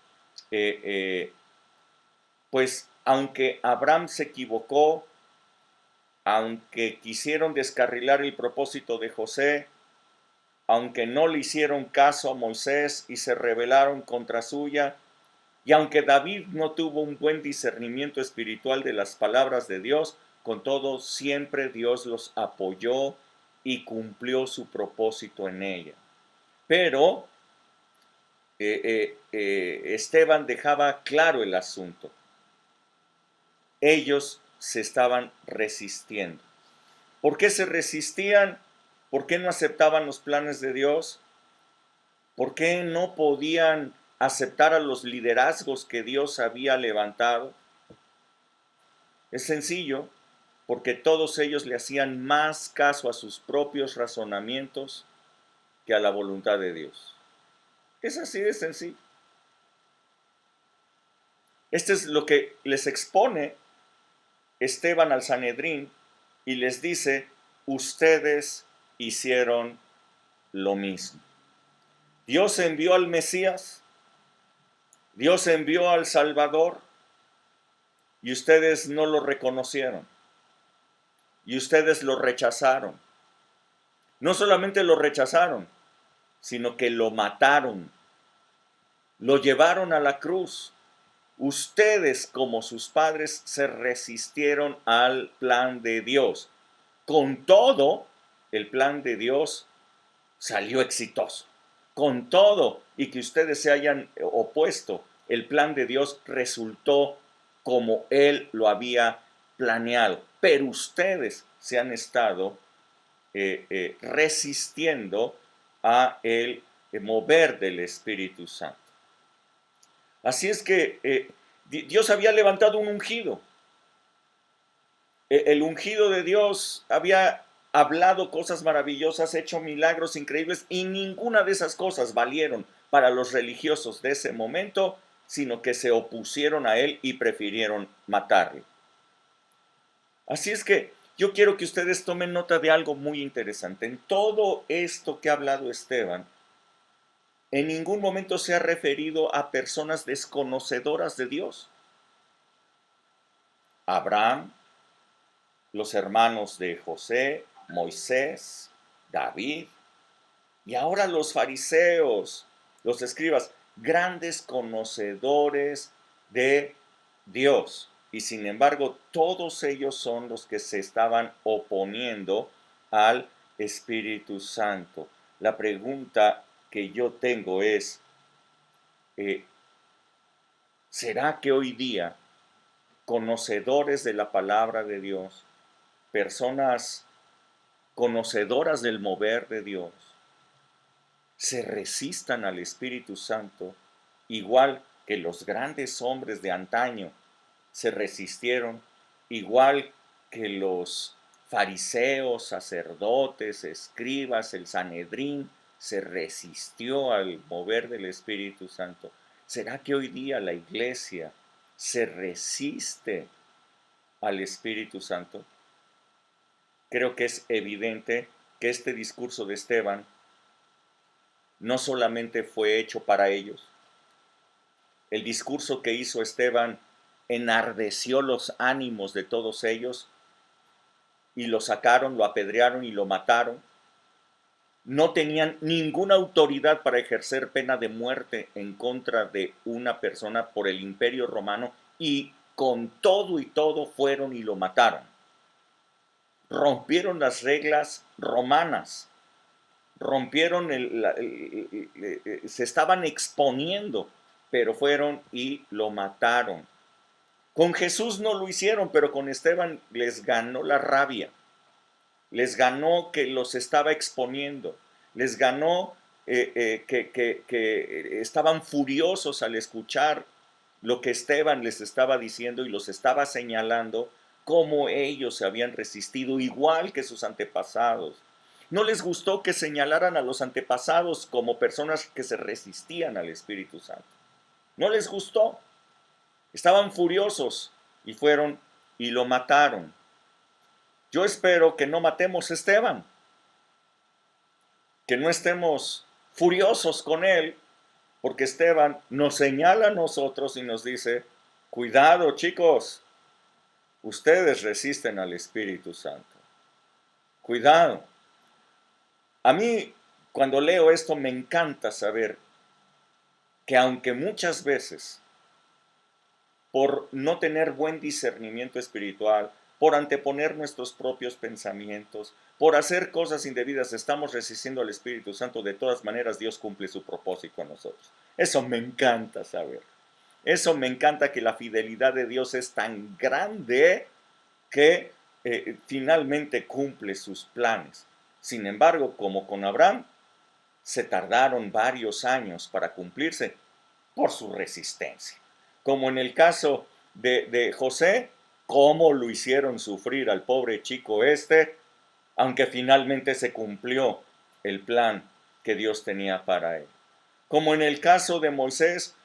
pues aunque Abraham se equivocó, aunque quisieron descarrilar el propósito de José, aunque no le hicieron caso a Moisés y se rebelaron contra suya, y aunque David no tuvo un buen discernimiento espiritual de las palabras de Dios, con todo siempre Dios los apoyó y cumplió su propósito en ella. Pero Esteban dejaba claro el asunto. Ellos se estaban resistiendo. ¿Por qué se resistían? ¿Por qué no aceptaban los planes de Dios? ¿Por qué no podían aceptar a los liderazgos que Dios había levantado? Es sencillo, porque todos ellos le hacían más caso a sus propios razonamientos que a la voluntad de Dios. Es así de sencillo. Este es lo que les expone Esteban al Sanedrín y les dice, ustedes hicieron lo mismo. Dios envió al Mesías, Dios envió al Salvador y ustedes no lo reconocieron y ustedes lo rechazaron. No solamente lo rechazaron, sino que lo mataron, lo llevaron a la cruz. Ustedes, como sus padres, se resistieron al plan de Dios. Con todo, el plan de Dios salió exitoso. Con todo, y que ustedes se hayan opuesto, el plan de Dios resultó como Él lo había planeado. Pero ustedes se han estado resistiendo a el mover del Espíritu Santo. Así es que Dios había levantado un ungido. El ungido de Dios había hablado cosas maravillosas, hecho milagros increíbles, y ninguna de esas cosas valieron para los religiosos de ese momento, sino que se opusieron a él y prefirieron matarlo. Así es que yo quiero que ustedes tomen nota de algo muy interesante. En todo esto que ha hablado Esteban, en ningún momento se ha referido a personas desconocedoras de Dios. Abraham, los hermanos de José, Moisés, David, y ahora los fariseos, los escribas, grandes conocedores de Dios. y sin embargo todos ellos son los que se estaban oponiendo al Espíritu Santo. La pregunta que yo tengo es, ¿será que hoy día conocedores de la palabra de Dios, personas conocedoras del mover de Dios, se resistan al Espíritu Santo, igual que los grandes hombres de antaño se resistieron, igual que los fariseos, sacerdotes, escribas, el Sanedrín se resistió al mover del Espíritu Santo? ¿Será que hoy día la iglesia se resiste al Espíritu Santo? Creo que es evidente que este discurso de Esteban no solamente fue hecho para ellos. El discurso que hizo Esteban enardeció los ánimos de todos ellos y lo sacaron, lo apedrearon y lo mataron. No tenían ninguna autoridad para ejercer pena de muerte en contra de una persona por el Imperio Romano, y con todo y todo fueron y lo mataron. Rompieron las reglas romanas, rompieron, se estaban exponiendo, pero fueron y lo mataron. Con Jesús no lo hicieron, pero con Esteban les ganó la rabia, les ganó que los estaba exponiendo, les ganó que estaban furiosos al escuchar lo que Esteban les estaba diciendo y los estaba señalando cómo ellos se habían resistido igual que sus antepasados. No les gustó que señalaran a los antepasados como personas que se resistían al Espíritu Santo. No les gustó. Estaban furiosos y fueron y lo mataron. Yo espero que no matemos a Esteban, que no estemos furiosos con él, porque Esteban nos señala a nosotros y nos dice, cuidado chicos, ustedes resisten al Espíritu Santo. Cuidado. A mí, cuando leo esto, me encanta saber que aunque muchas veces, por no tener buen discernimiento espiritual, por anteponer nuestros propios pensamientos, por hacer cosas indebidas, estamos resistiendo al Espíritu Santo, de todas maneras Dios cumple su propósito en nosotros. Eso me encanta saber. Eso me encanta, que la fidelidad de Dios es tan grande que finalmente cumple sus planes. Sin embargo, como con Abraham, se tardaron varios años para cumplirse por su resistencia. Como en el caso de José, cómo lo hicieron sufrir al pobre chico aunque finalmente se cumplió el plan que Dios tenía para él. Como en el caso de Moisés,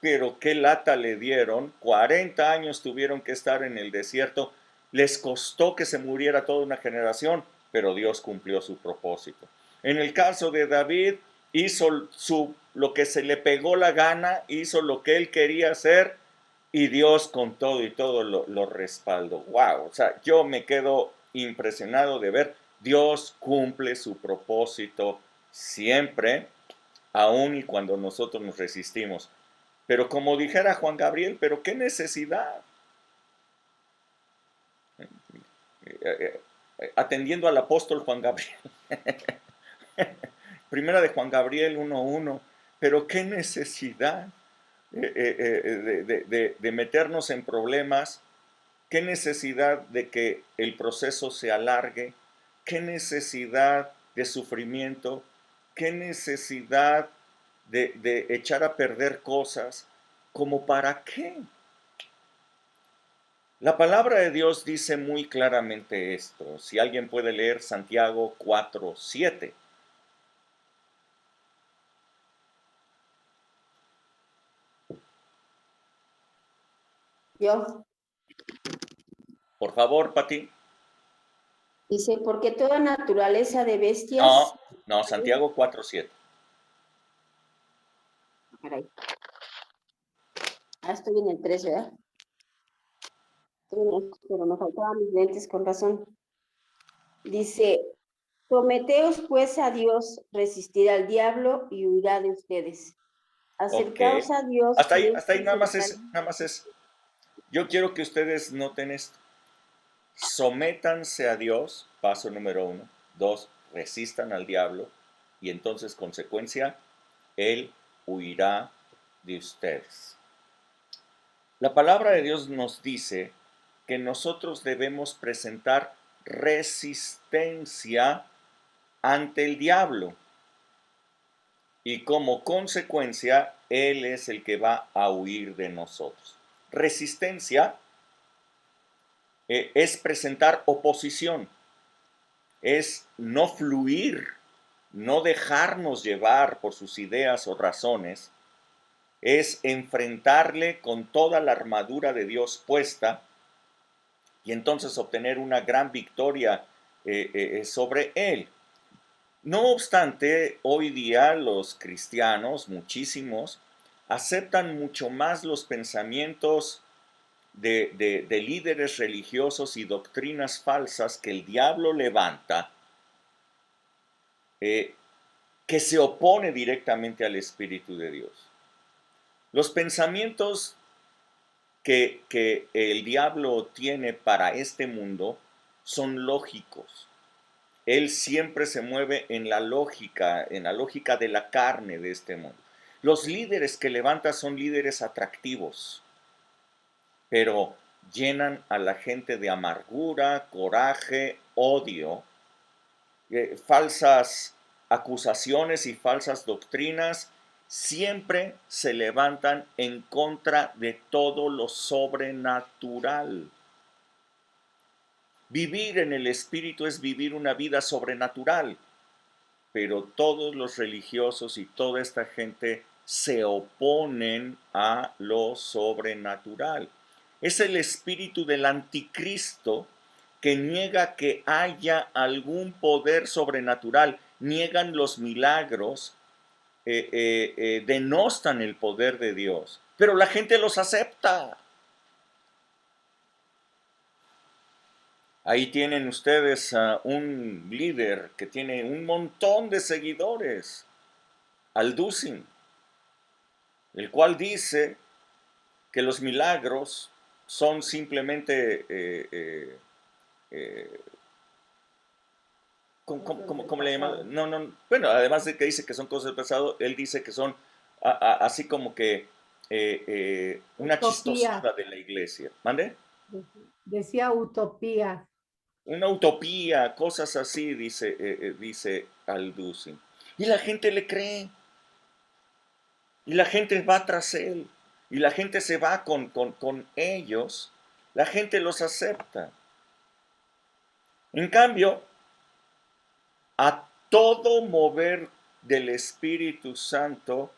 pero qué lata le dieron, 40 años tuvieron que estar en el desierto, les costó que se muriera toda una generación, pero Dios cumplió su propósito. En el caso de David, hizo lo que se le pegó la gana, hizo lo que él quería hacer, y Dios con todo y todo lo respaldó. ¡Wow! O sea, yo me quedo impresionado de ver, Dios cumple su propósito siempre, aun y cuando nosotros nos resistimos. Pero como dijera Juan Gabriel, ¿pero qué necesidad? Atendiendo al apóstol Juan Gabriel. Primera de Juan Gabriel 1:1. Pero qué necesidad de meternos en problemas, qué necesidad de que el proceso se alargue, qué necesidad de sufrimiento, qué necesidad de echar a perder cosas, ¿como para qué? La palabra de Dios dice muy claramente esto. Si alguien puede leer Santiago 4:7. Yo. Por favor, Pati. Dice, porque toda naturaleza de bestias... No, Santiago 4:7. Caray. Estoy en el 3, ¿verdad? Pero me faltaban mis lentes, con razón. Dice, someteos pues a Dios, resistir al diablo y huirá de ustedes. Acercaos Okay. a Dios. Hasta ahí nada más es. Yo quiero que ustedes noten esto. Sométanse a Dios, paso número 1. 2, resistan al diablo y entonces, consecuencia, Él huirá de ustedes. La palabra de Dios nos dice que nosotros debemos presentar resistencia ante el diablo y como consecuencia, Él es el que va a huir de nosotros. Resistencia es presentar oposición, es no fluir, no dejarnos llevar por sus ideas o razones, es enfrentarle con toda la armadura de Dios puesta y entonces obtener una gran victoria sobre él. No obstante, hoy día los cristianos, muchísimos, aceptan mucho más los pensamientos de líderes religiosos y doctrinas falsas que el diablo levanta, que se opone directamente al Espíritu de Dios. Los pensamientos que el diablo tiene para este mundo son lógicos. Él siempre se mueve en la lógica de la carne de este mundo. Los líderes que levanta son líderes atractivos, pero llenan a la gente de amargura, coraje, odio, falsas acusaciones y falsas doctrinas. Siempre se levantan en contra de todo lo sobrenatural. Vivir en el Espíritu es vivir una vida sobrenatural, pero todos los religiosos y toda esta gente se oponen a lo sobrenatural. Es el espíritu del anticristo que niega que haya algún poder sobrenatural, niegan los milagros, denostan el poder de Dios, pero la gente los acepta. Ahí tienen ustedes a un líder que tiene un montón de seguidores, Alducin, el cual dice que los milagros son simplemente, ¿cómo le llaman? No, bueno, además de que dice que son cosas del pasado, él dice que son así como que una Utopía. chistosada de la iglesia. ¿Mande? Decía utopía. Una utopía, cosas así, dice Alducin. Y la gente le cree. Y la gente va tras él. Y la gente se va con ellos. La gente los acepta. En cambio, a todo mover del Espíritu Santo,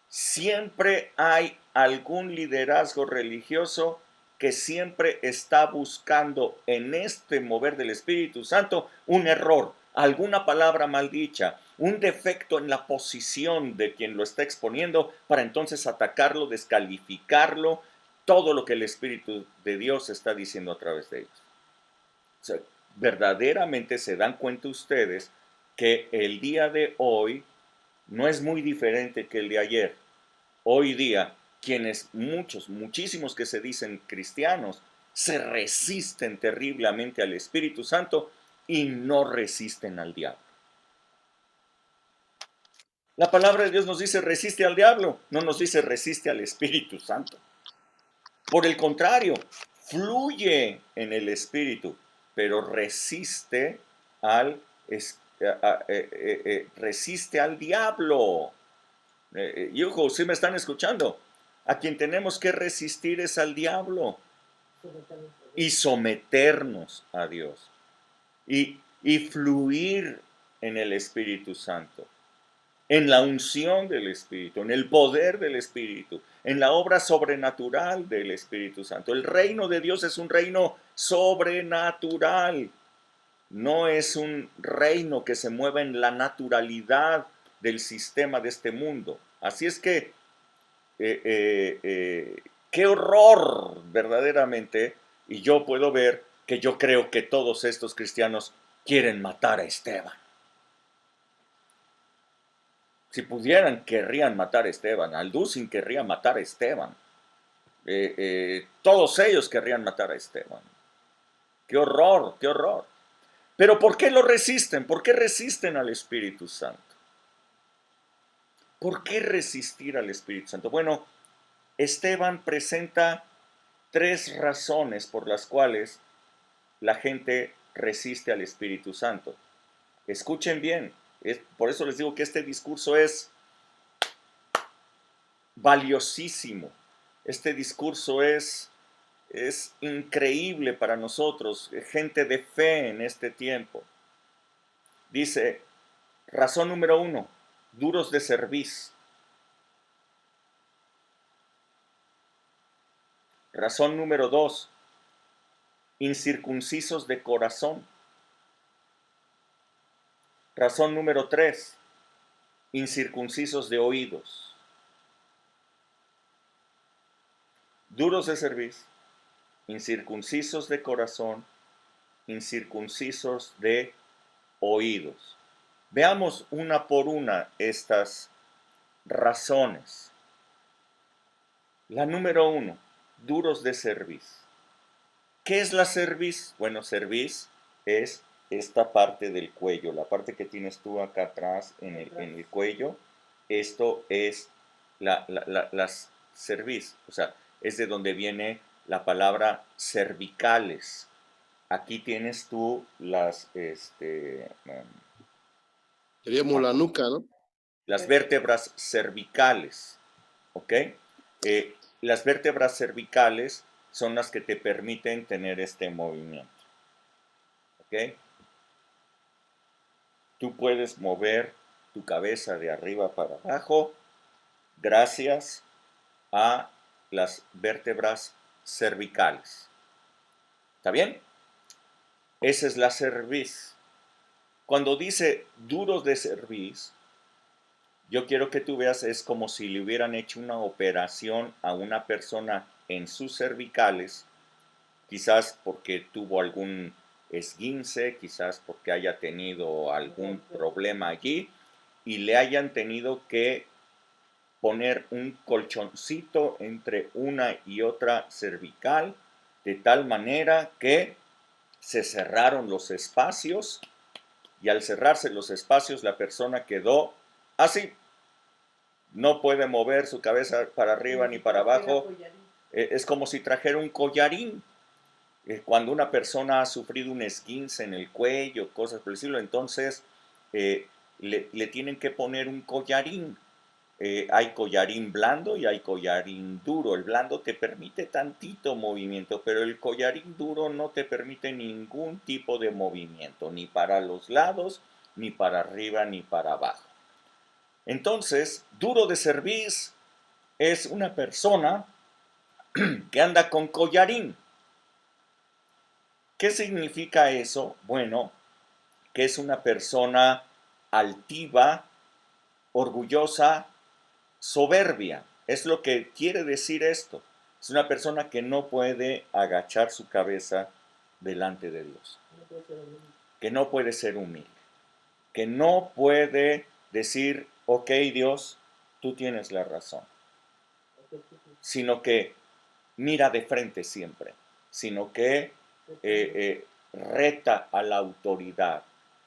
siempre hay algún liderazgo religioso que siempre está buscando en este mover del Espíritu Santo un error, alguna palabra maldicha, un defecto en la posición de quien lo está exponiendo para entonces atacarlo, descalificarlo, todo lo que el Espíritu de Dios está diciendo a través de ellos. O sea, verdaderamente se dan cuenta ustedes que el día de hoy no es muy diferente que el de ayer. Hoy día, muchísimos que se dicen cristianos, se resisten terriblemente al Espíritu Santo y no resisten al diablo. La palabra de Dios nos dice resiste al diablo, no nos dice resiste al Espíritu Santo. Por el contrario, fluye en el Espíritu, pero resiste al diablo. Y ojo, ¿sí me están escuchando? A quien tenemos que resistir es al diablo y someternos a Dios y fluir en el Espíritu Santo, en la unción del Espíritu, en el poder del Espíritu, en la obra sobrenatural del Espíritu Santo. El reino de Dios es un reino sobrenatural, no es un reino que se mueva en la naturalidad del sistema de este mundo. Así es que, qué horror verdaderamente, y yo puedo ver que yo creo que todos estos cristianos quieren matar a Esteban. Si pudieran, querrían matar a Esteban. Alducin querría matar a Esteban. Todos ellos querrían matar a Esteban. ¡Qué horror, qué horror! Pero ¿por qué lo resisten? ¿Por qué resisten al Espíritu Santo? ¿Por qué resistir al Espíritu Santo? Bueno, Esteban presenta 3 razones por las cuales la gente resiste al Espíritu Santo. Escuchen bien, por eso les digo que este discurso es valiosísimo. Este discurso es increíble para nosotros, gente de fe en este tiempo. Dice, razón número 1, duros de cerviz. Razón número 2, incircuncisos de corazón. Razón número 3, incircuncisos de oídos. Duros de cerviz, incircuncisos de corazón, incircuncisos de oídos. Veamos una por una estas razones. La número 1, duros de cerviz. ¿Qué es la cerviz? Bueno, cerviz es esta parte del cuello, la parte que tienes tú acá atrás en el cuello. Esto es las cerviz, o sea, es de donde viene la palabra cervicales. Aquí tienes tú Seríamos la nuca, ¿no? las vértebras cervicales, ¿ok? Las vértebras cervicales son las que te permiten tener este movimiento, ¿ok? Tú puedes mover tu cabeza de arriba para abajo gracias a las vértebras cervicales. ¿Está bien? Esa es la cerviz. Cuando dice duros de cerviz, yo quiero que tú veas, es como si le hubieran hecho una operación a una persona en sus cervicales, quizás porque tuvo algún esguince, quizás porque haya tenido algún problema allí y le hayan tenido que poner un colchoncito entre una y otra cervical, de tal manera que se cerraron los espacios y al cerrarse los espacios la persona quedó así. No puede mover su cabeza para arriba ni para abajo. Es como si trajera un collarín. Cuando una persona ha sufrido un esguince en el cuello, cosas por el estilo, entonces le tienen que poner un collarín. Hay collarín blando y hay collarín duro. El blando te permite tantito movimiento, pero el collarín duro no te permite ningún tipo de movimiento, ni para los lados, ni para arriba, ni para abajo. Entonces, duro de cerviz es una persona que anda con collarín. ¿Qué significa eso? Bueno, que es una persona altiva, orgullosa, soberbia. Es lo que quiere decir esto. Es una persona que no puede agachar su cabeza delante de Dios. Que no puede ser humilde. Que no puede decir, ok, Dios, tú tienes la razón. Sino que mira de frente siempre. Sino que reta a la autoridad.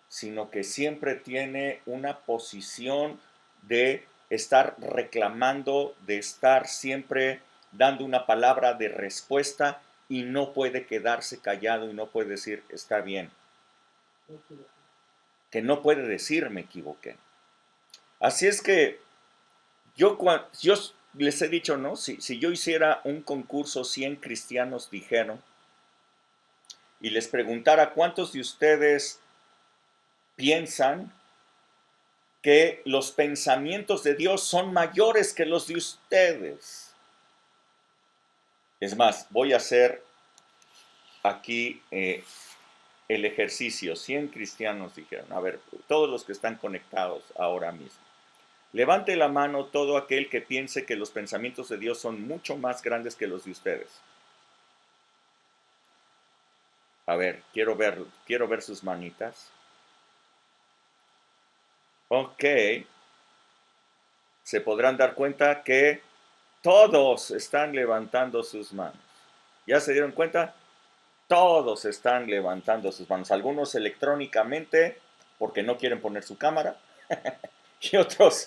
Sino que siempre tiene una posición de estar reclamando, de estar siempre dando una palabra de respuesta y no puede quedarse callado y no puede decir, está bien. Que no puede decir, me equivoqué. Así es que yo les he dicho, ¿no? Si yo hiciera un concurso, 100 cristianos dijeron, y les preguntara cuántos de ustedes piensan que los pensamientos de Dios son mayores que los de ustedes. Es más, voy a hacer aquí el ejercicio. 100 cristianos dijeron, a ver, todos los que están conectados ahora mismo. Levante la mano todo aquel que piense que los pensamientos de Dios son mucho más grandes que los de ustedes. A ver, quiero ver sus manitas. Ok. Se podrán dar cuenta que Todos están levantando sus manos. ¿Ya se dieron cuenta? Todos están levantando sus manos. Algunos electrónicamente porque no quieren poner su cámara y otros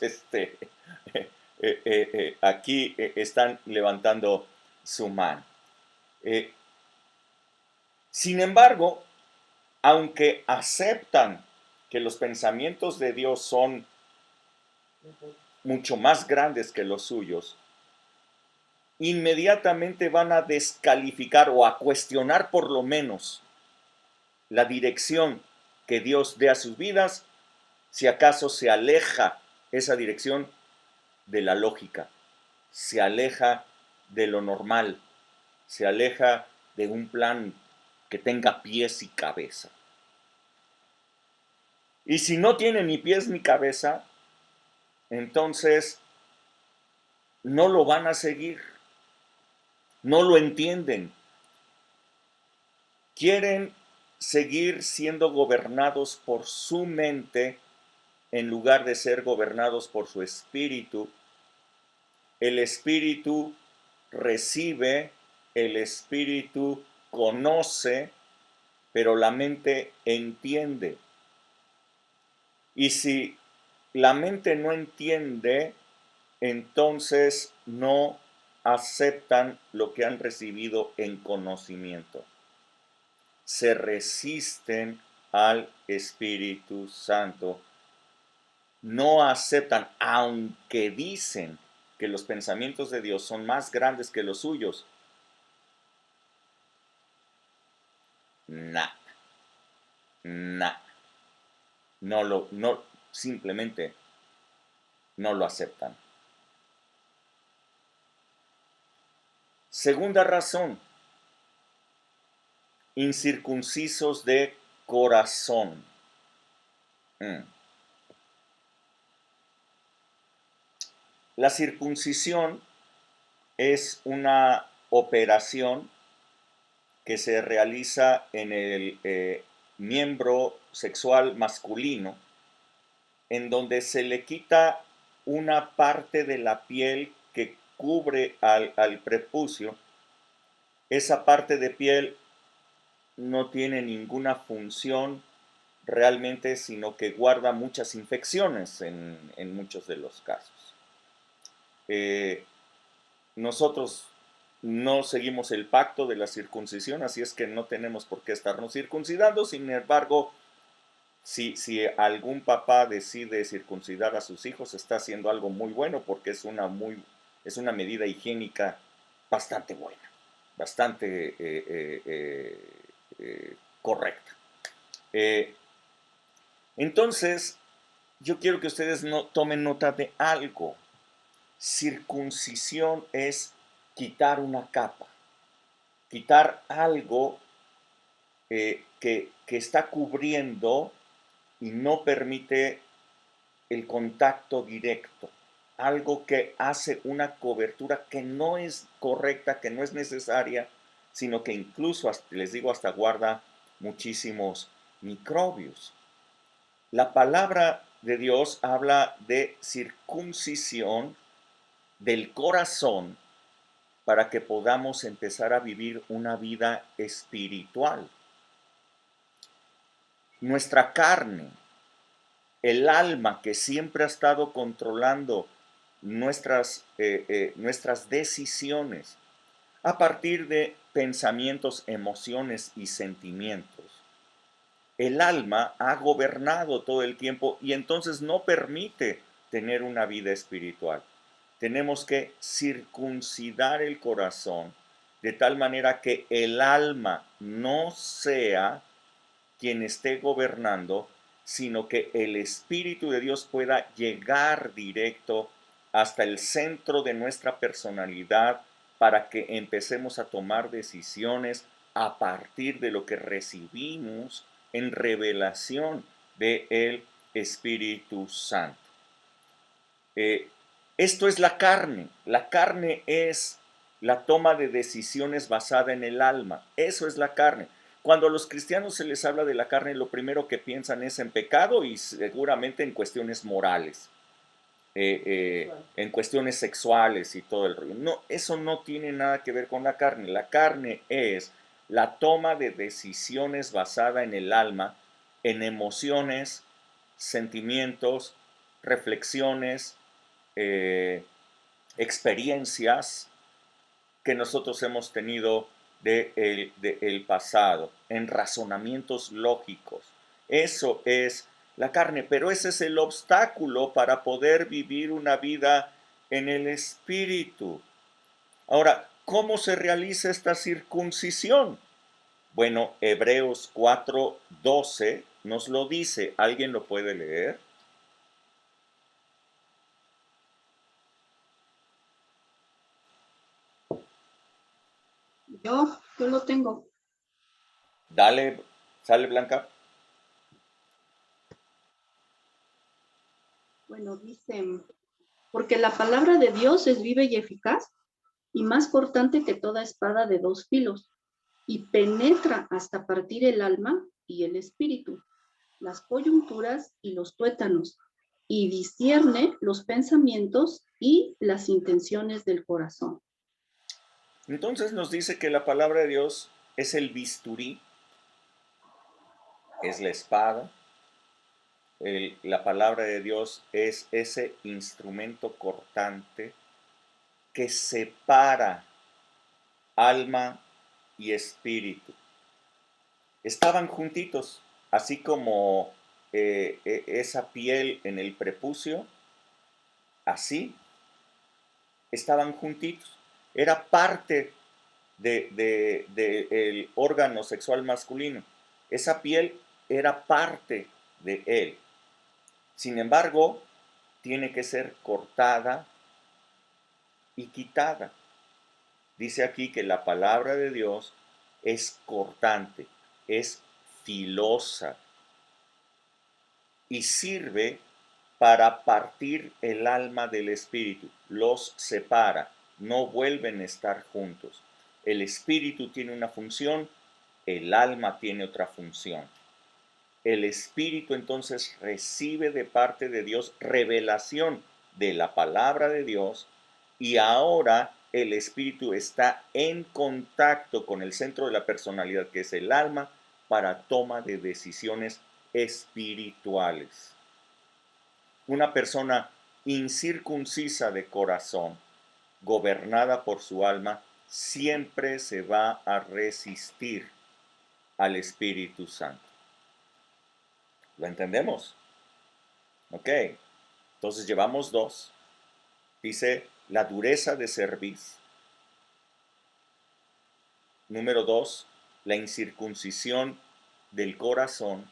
aquí están levantando su mano. Sin embargo, aunque aceptan que los pensamientos de Dios son mucho más grandes que los suyos, inmediatamente van a descalificar o a cuestionar por lo menos la dirección que Dios dé a sus vidas, si acaso se aleja esa dirección de la lógica, se aleja de lo normal, se aleja de un plan que tenga pies y cabeza. Y si no tiene ni pies ni cabeza, entonces no lo van a seguir, no lo entienden. Quieren seguir siendo gobernados por su mente en lugar de ser gobernados por su espíritu. El espíritu recibe, el espíritu conoce, pero la mente entiende. Y si la mente no entiende, entonces no aceptan lo que han recibido en conocimiento. Se resisten al Espíritu Santo. No aceptan, aunque dicen que los pensamientos de Dios son más grandes que los suyos. Nada. No, simplemente no lo aceptan. Segunda razón, incircuncisos de corazón. La circuncisión es una operación que se realiza en el miembro sexual masculino, en donde se le quita una parte de la piel que cubre al prepucio. Esa parte de piel no tiene ninguna función realmente, sino que guarda muchas infecciones en muchos de los casos. Nosotros no seguimos el pacto de la circuncisión, así es que no tenemos por qué estarnos circuncidando. Sin embargo, si algún papá decide circuncidar a sus hijos, está haciendo algo muy bueno, porque es una medida higiénica bastante buena, bastante correcta. Entonces, yo quiero que ustedes tomen nota de algo. Circuncisión es quitar una capa, quitar algo que está cubriendo y no permite el contacto directo, algo que hace una cobertura que no es correcta, que no es necesaria, sino que incluso, les digo, hasta guarda muchísimos microbios. La palabra de Dios habla de circuncisión del corazón para que podamos empezar a vivir una vida espiritual. Nuestra carne, el alma que siempre ha estado controlando nuestras decisiones a partir de pensamientos, emociones y sentimientos. El alma ha gobernado todo el tiempo y entonces no permite tener una vida espiritual. Tenemos que circuncidar el corazón de tal manera que el alma no sea quien esté gobernando, sino que el Espíritu de Dios pueda llegar directo hasta el centro de nuestra personalidad para que empecemos a tomar decisiones a partir de lo que recibimos en revelación del Espíritu Santo. Esto es la carne. La carne es la toma de decisiones basada en el alma. Eso es la carne. Cuando a los cristianos se les habla de la carne, lo primero que piensan es en pecado y seguramente en cuestiones morales. en cuestiones sexuales y todo el rollo. No, eso no tiene nada que ver con la carne. La carne es la toma de decisiones basada en el alma, en emociones, sentimientos, reflexiones, experiencias que nosotros hemos tenido del pasado, en razonamientos lógicos. Eso es la carne, pero ese es el obstáculo para poder vivir una vida en el espíritu. Ahora, ¿cómo se realiza esta circuncisión? Bueno, Hebreos 4:12 nos lo dice. ¿Alguien lo puede leer? Yo lo tengo. Dale, sale Blanca. Bueno, dice, porque la palabra de Dios es viva y eficaz y más cortante que toda espada de dos filos y penetra hasta partir el alma y el espíritu, las coyunturas y los tuétanos, y discierne los pensamientos y las intenciones del corazón. Entonces nos dice que la palabra de Dios es el bisturí, es la espada. La palabra de Dios es ese instrumento cortante que separa alma y espíritu. Estaban juntitos, así como esa piel en el prepucio, así estaban juntitos. Era parte del órgano sexual masculino. Esa piel era parte de él. Sin embargo, tiene que ser cortada y quitada. Dice aquí que la palabra de Dios es cortante, es filosa y sirve para partir el alma del espíritu. Los separa, no vuelven a estar juntos. El espíritu tiene una función, el alma tiene otra función. El espíritu entonces recibe de parte de Dios revelación de la palabra de Dios y ahora el espíritu está en contacto con el centro de la personalidad, que es el alma, para toma de decisiones espirituales. Una persona incircuncisa de corazón, gobernada por su alma, siempre se va a resistir al Espíritu Santo. ¿Lo entendemos? Ok. Entonces llevamos dos. Dice la dureza de cerviz. Número 2, la incircuncisión del corazón.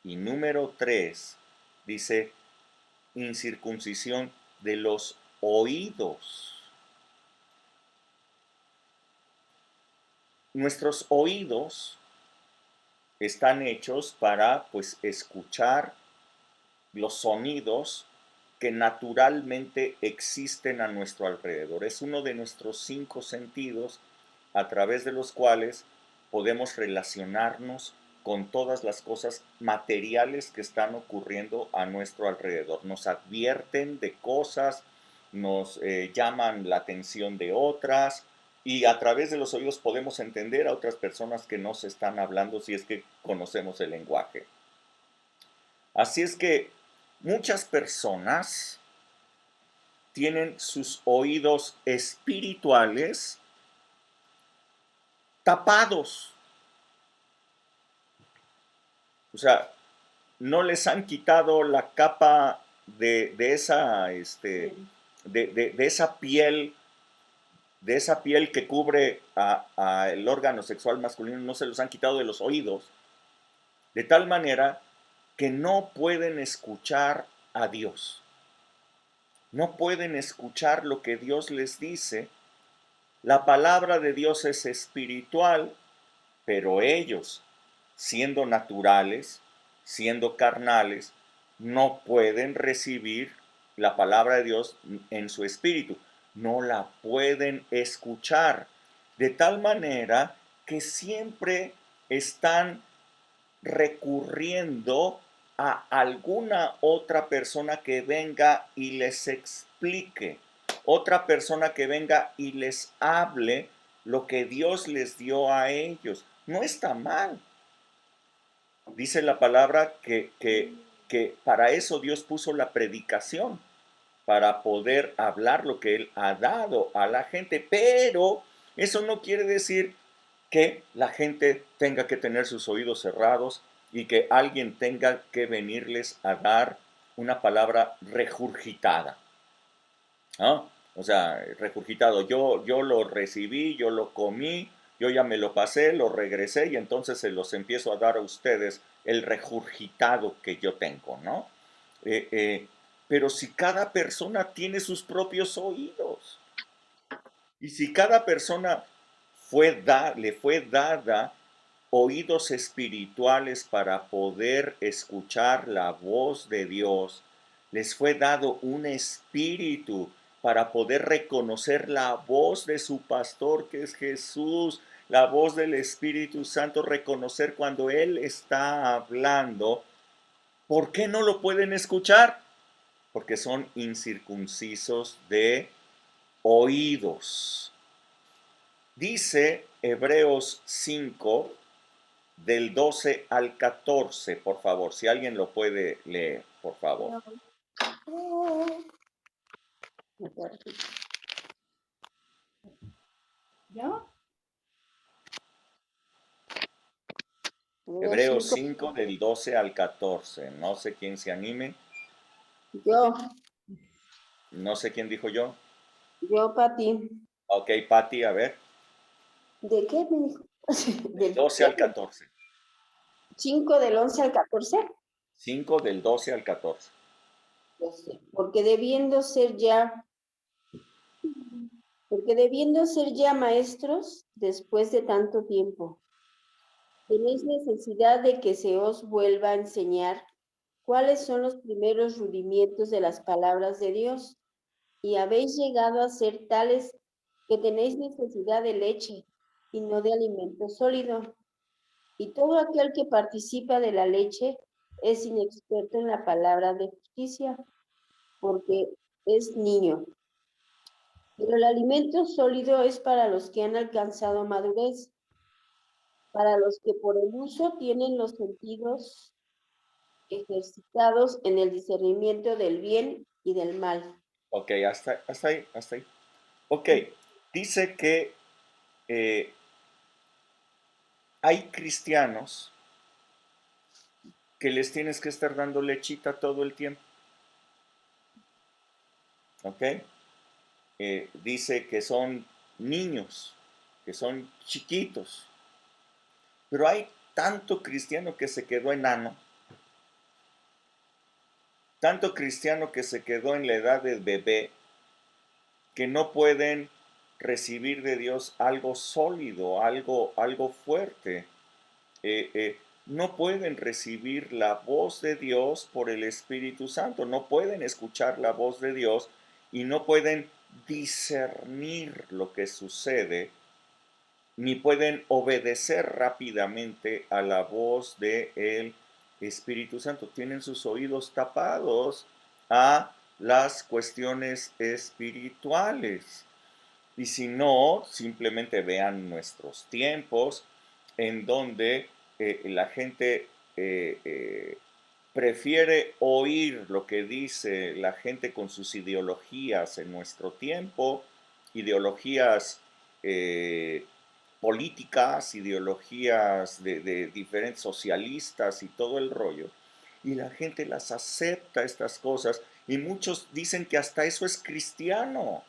Y número 3, dice incircuncisión de los oídos. Nuestros oídos están hechos para, pues, escuchar los sonidos que naturalmente existen a nuestro alrededor. Es uno de nuestros 5 sentidos a través de los cuales podemos relacionarnos con todas las cosas materiales que están ocurriendo a nuestro alrededor. Nos advierten de cosas, nos llaman la atención de otras, y a través de los oídos podemos entender a otras personas que nos están hablando si es que conocemos el lenguaje. Así es que muchas personas tienen sus oídos espirituales tapados. O sea, no les han quitado la capa de esa piel, de esa piel que cubre el órgano sexual masculino, no se los han quitado de los oídos, de tal manera que no pueden escuchar a Dios. No pueden escuchar lo que Dios les dice. La palabra de Dios es espiritual, pero ellos, siendo naturales, siendo carnales, no pueden recibir la palabra de Dios en su espíritu. No la pueden escuchar. De tal manera que siempre están recurriendo a alguna otra persona que venga y les explique, otra persona que venga y les hable lo que Dios les dio a ellos. No está mal. Dice la palabra que para eso Dios puso la predicación, para poder hablar lo que Él ha dado a la gente, pero eso no quiere decir que la gente tenga que tener sus oídos cerrados y que alguien tenga que venirles a dar una palabra regurgitada, ¿no? O sea, regurgitado, yo lo recibí, yo lo comí, yo ya me lo pasé, lo regresé y entonces se los empiezo a dar a ustedes el regurgitado que yo tengo, ¿no? Pero si cada persona tiene sus propios oídos y si cada persona le fue dada oídos espirituales para poder escuchar la voz de Dios, les fue dado un espíritu para poder reconocer la voz de su pastor, que es Jesús, la voz del Espíritu Santo, reconocer cuando Él está hablando. ¿Por qué no lo pueden escuchar? Porque son incircuncisos de oídos. Dice Hebreos 5, del 12 al 14, por favor, si alguien lo puede leer, por favor. ¿Yo? Hebreos 5, del 12 al 14. No sé quién se anime. Yo, No sé quién dijo yo. Pati. Ok, Pati, a ver. ¿De qué me dijo? Del 12 al 14. 5 del 11 al 14. 5 del 12 al 14. Porque debiendo ser ya maestros después de tanto tiempo, tenéis necesidad de que se os vuelva a enseñar cuáles son los primeros rudimientos de las palabras de Dios, y habéis llegado a ser tales que tenéis necesidad de leche y no de alimento sólido. Y todo aquel que participa de la leche es inexperto en la palabra de justicia, porque es niño. Pero el alimento sólido es para los que han alcanzado madurez, para los que por el uso tienen los sentidos ejercitados en el discernimiento del bien y del mal. Ok, hasta ahí, hasta ahí. Ok, dice que hay cristianos que les tienes que estar dando lechita todo el tiempo. Ok, dice que son niños, que son chiquitos, pero hay tanto cristiano que se quedó enano, tanto cristiano que se quedó en la edad del bebé, que no pueden recibir de Dios algo sólido, algo fuerte. No pueden recibir la voz de Dios por el Espíritu Santo, no pueden escuchar la voz de Dios y no pueden discernir lo que sucede, ni pueden obedecer rápidamente a la voz del Espíritu Santo. Tienen sus oídos tapados a las cuestiones espirituales. Y si no, simplemente vean nuestros tiempos en donde la gente prefiere oír lo que dice la gente con sus ideologías en nuestro tiempo, ideologías políticas, ideologías de diferentes socialistas y todo el rollo. Y la gente las acepta estas cosas y muchos dicen que hasta eso es cristiano,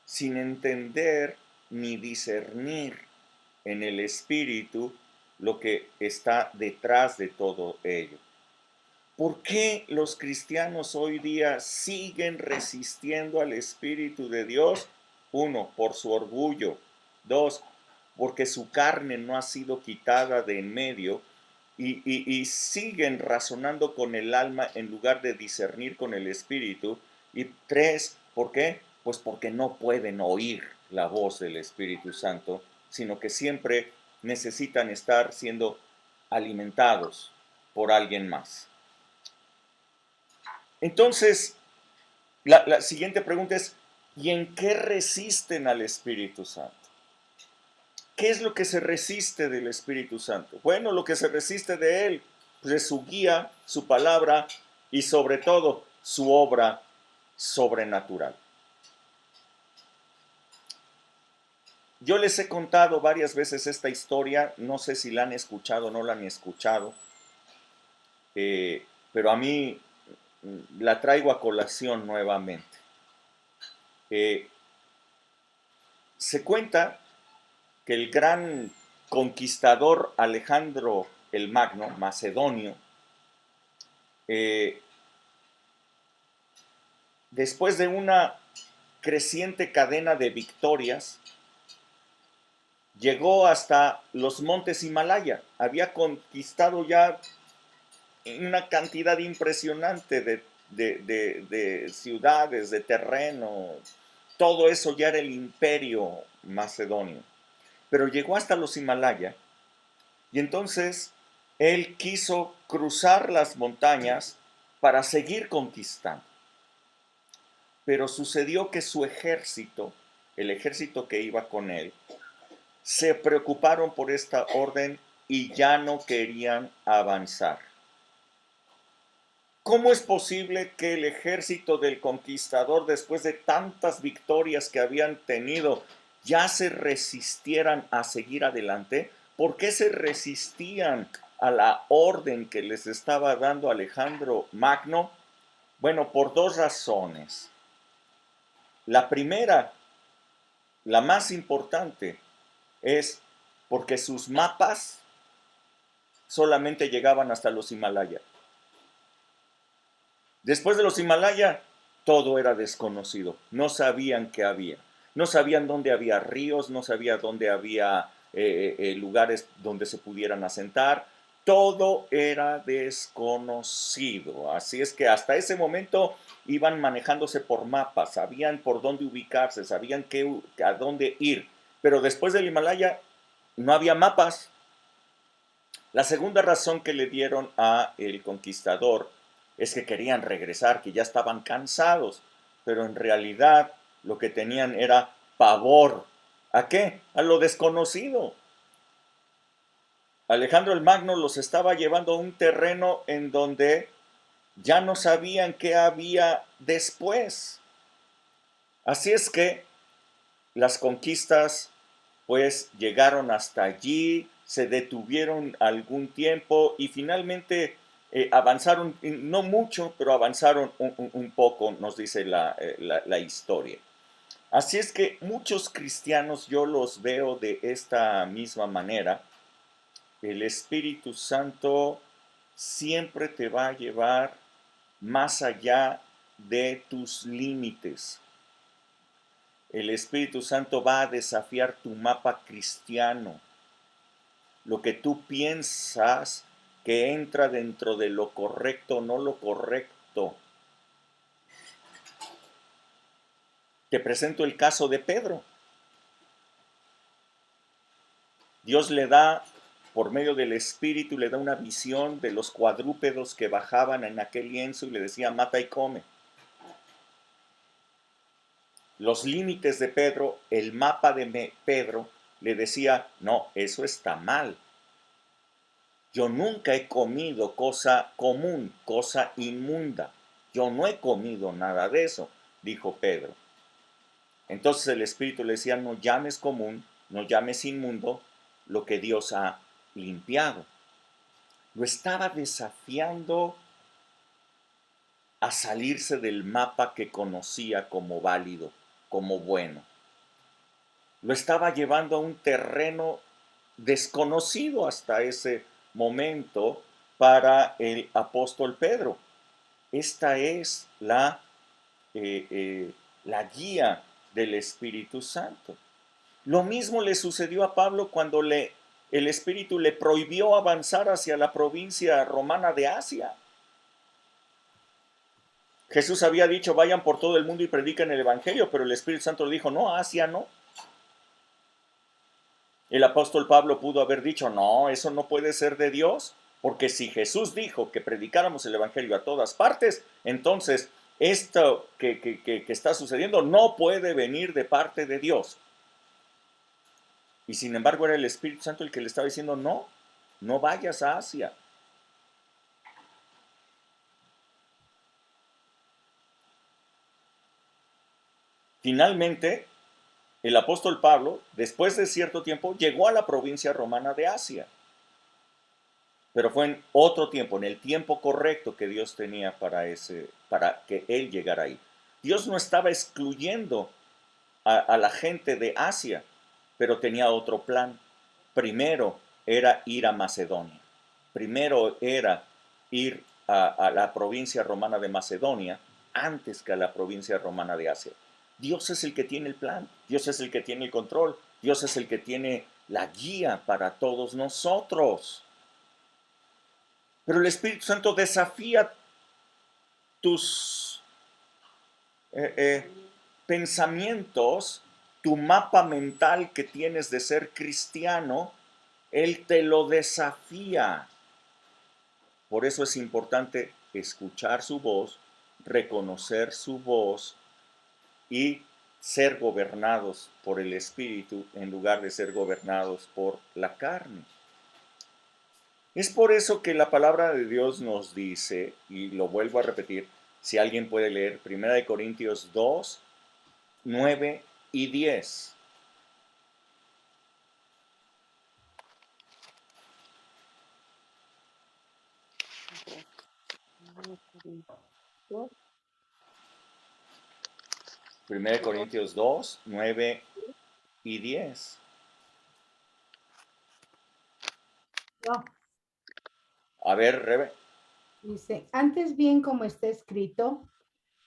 sin entender ni discernir en el espíritu lo que está detrás de todo ello. ¿Por qué los cristianos hoy día siguen resistiendo al Espíritu de Dios? 1, por su orgullo. 2, porque su carne no ha sido quitada de en medio y siguen razonando con el alma en lugar de discernir con el Espíritu. Y 3, ¿por qué? Pues porque no pueden oír la voz del Espíritu Santo, sino que siempre necesitan estar siendo alimentados por alguien más. Entonces, la siguiente pregunta es, ¿y en qué resisten al Espíritu Santo? ¿Qué es lo que se resiste del Espíritu Santo? Bueno, lo que se resiste de Él, pues es su guía, su palabra y sobre todo su obra sobrenatural. Yo les he contado varias veces esta historia, no sé si la han escuchado o no la han escuchado, pero a mí la traigo a colación nuevamente. Se cuenta que el gran conquistador Alejandro el Magno, macedonio, después de una creciente cadena de victorias, llegó hasta los montes Himalaya. Había conquistado ya una cantidad impresionante de ciudades, de terreno. Todo eso ya era el imperio macedonio. Pero llegó hasta los Himalaya y entonces él quiso cruzar las montañas para seguir conquistando. Pero sucedió que su ejército, el ejército que iba con él, se preocuparon por esta orden y ya no querían avanzar. ¿Cómo es posible que el ejército del conquistador, después de tantas victorias que habían tenido, ya se resistieran a seguir adelante? ¿Por qué se resistían a la orden que les estaba dando Alejandro Magno? Bueno, por dos razones. La primera, la más importante, es porque sus mapas solamente llegaban hasta los Himalaya. Después de los Himalaya, todo era desconocido. No sabían qué había. No sabían dónde había ríos, no sabían dónde había lugares donde se pudieran asentar. Todo era desconocido. Así es que hasta ese momento iban manejándose por mapas, sabían por dónde ubicarse, sabían a dónde ir. Pero después del Himalaya no había mapas. La segunda razón que le dieron a el conquistador es que querían regresar, que ya estaban cansados, pero en realidad lo que tenían era pavor. ¿A qué? A lo desconocido. Alejandro el Magno los estaba llevando a un terreno en donde ya no sabían qué había después. Así es que las conquistas pues llegaron hasta allí, se detuvieron algún tiempo y finalmente avanzaron, no mucho, pero avanzaron un poco, nos dice la historia. Así es que muchos cristianos yo los veo de esta misma manera. El Espíritu Santo siempre te va a llevar más allá de tus límites. El Espíritu Santo va a desafiar tu mapa cristiano. Lo que tú piensas que entra dentro de lo correcto, no lo correcto. Te presento el caso de Pedro. Dios le da, por medio del Espíritu, le da una visión de los cuadrúpedos que bajaban en aquel lienzo y le decía, mata y come. Los límites de Pedro, el mapa de Pedro, le decía, no, eso está mal. Yo nunca he comido cosa común, cosa inmunda. Yo no he comido nada de eso, dijo Pedro. Entonces el Espíritu le decía, no llames común, no llames inmundo lo que Dios ha limpiado. Lo estaba desafiando a salirse del mapa que conocía como válido, como bueno. Lo estaba llevando a un terreno desconocido hasta ese momento para el apóstol Pedro. Esta es la guía del Espíritu Santo. Lo mismo le sucedió a Pablo cuando el Espíritu le prohibió avanzar hacia la provincia romana de Asia. Jesús había dicho, vayan por todo el mundo y prediquen el Evangelio, pero el Espíritu Santo le dijo, no, Asia no. El apóstol Pablo pudo haber dicho, no, eso no puede ser de Dios. Porque si Jesús dijo que predicáramos el Evangelio a todas partes, entonces esto que está sucediendo no puede venir de parte de Dios. Y sin embargo era el Espíritu Santo el que le estaba diciendo, no, no vayas a Asia. Finalmente, el apóstol Pablo, después de cierto tiempo, llegó a la provincia romana de Asia. Pero fue en otro tiempo, en el tiempo correcto que Dios tenía para que él llegara ahí. Dios no estaba excluyendo a la gente de Asia, pero tenía otro plan. Primero era ir a Macedonia. Primero era ir a la provincia romana de Macedonia antes que a la provincia romana de Asia. Dios es el que tiene el plan, Dios es el que tiene el control, Dios es el que tiene la guía para todos nosotros. Pero el Espíritu Santo desafía tus pensamientos, tu mapa mental que tienes de ser cristiano, Él te lo desafía. Por eso es importante escuchar su voz, reconocer su voz y ser gobernados por el Espíritu en lugar de ser gobernados por la carne. Es por eso que la palabra de Dios nos dice, y lo vuelvo a repetir, si alguien puede leer 1 Corintios 2, 9 y 10. Primera de Corintios 2, 9 y 10. No, A ver, Rebe. dice, antes bien como está escrito,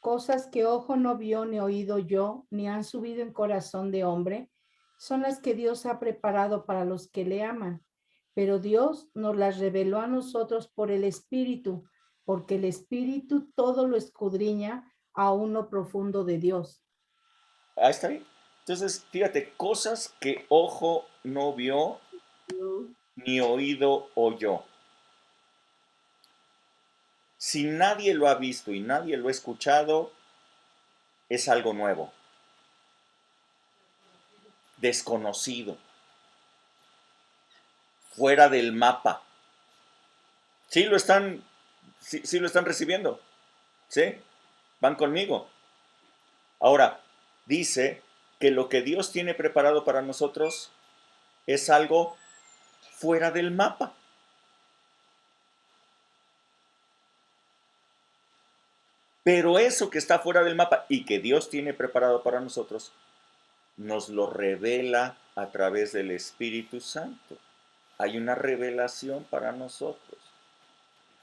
cosas que ojo no vio ni oído yo, ni han subido en corazón de hombre, son las que Dios ha preparado para los que le aman. Pero Dios nos las reveló a nosotros por el Espíritu, porque el Espíritu todo lo escudriña aún lo profundo de Dios. Ahí está bien. Entonces, fíjate, cosas que ojo no vio ni oído oyó. Si nadie lo ha visto y nadie lo ha escuchado, es algo nuevo, desconocido, fuera del mapa. Sí lo están recibiendo, ¿sí? Van conmigo. Ahora, dice que lo que Dios tiene preparado para nosotros es algo fuera del mapa. Pero eso que está fuera del mapa y que Dios tiene preparado para nosotros, nos lo revela a través del Espíritu Santo. Hay una revelación para nosotros.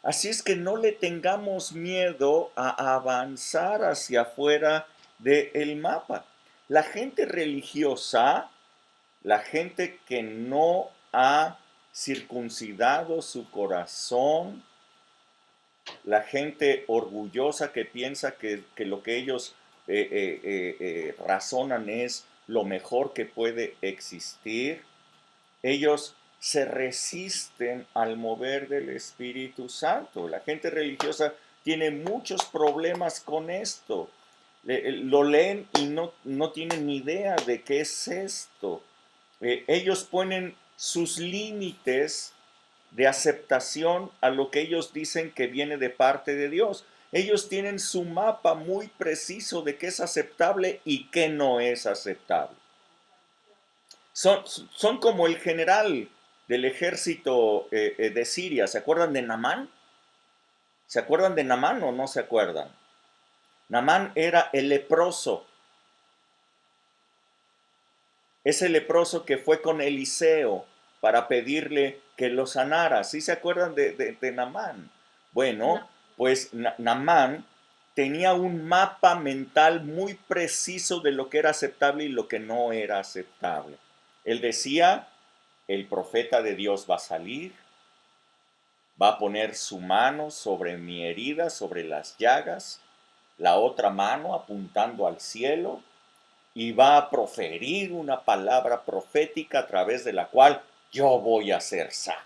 Así es que no le tengamos miedo a avanzar hacia afuera del mapa. La gente religiosa, la gente que no ha circuncidado su corazón, la gente orgullosa que piensa que lo que ellos razonan es lo mejor que puede existir, ellos se resisten al mover del Espíritu Santo. La gente religiosa tiene muchos problemas con esto. Lo leen y no tienen ni idea de qué es esto. Ellos ponen sus límites de aceptación a lo que ellos dicen que viene de parte de Dios. Ellos tienen su mapa muy preciso de qué es aceptable y qué no es aceptable. Son como el general del ejército de Siria. ¿Se acuerdan de Naamán? ¿Se acuerdan de Naamán o no se acuerdan? Naamán era el leproso. Ese leproso que fue con Eliseo para pedirle que lo sanara. ¿Sí se acuerdan de Naamán? Bueno, pues Naamán tenía un mapa mental muy preciso de lo que era aceptable y lo que no era aceptable. Él decía, el profeta de Dios va a salir, va a poner su mano sobre mi herida, sobre las llagas, la otra mano apuntando al cielo, y va a proferir una palabra profética a través de la cual yo voy a ser sano.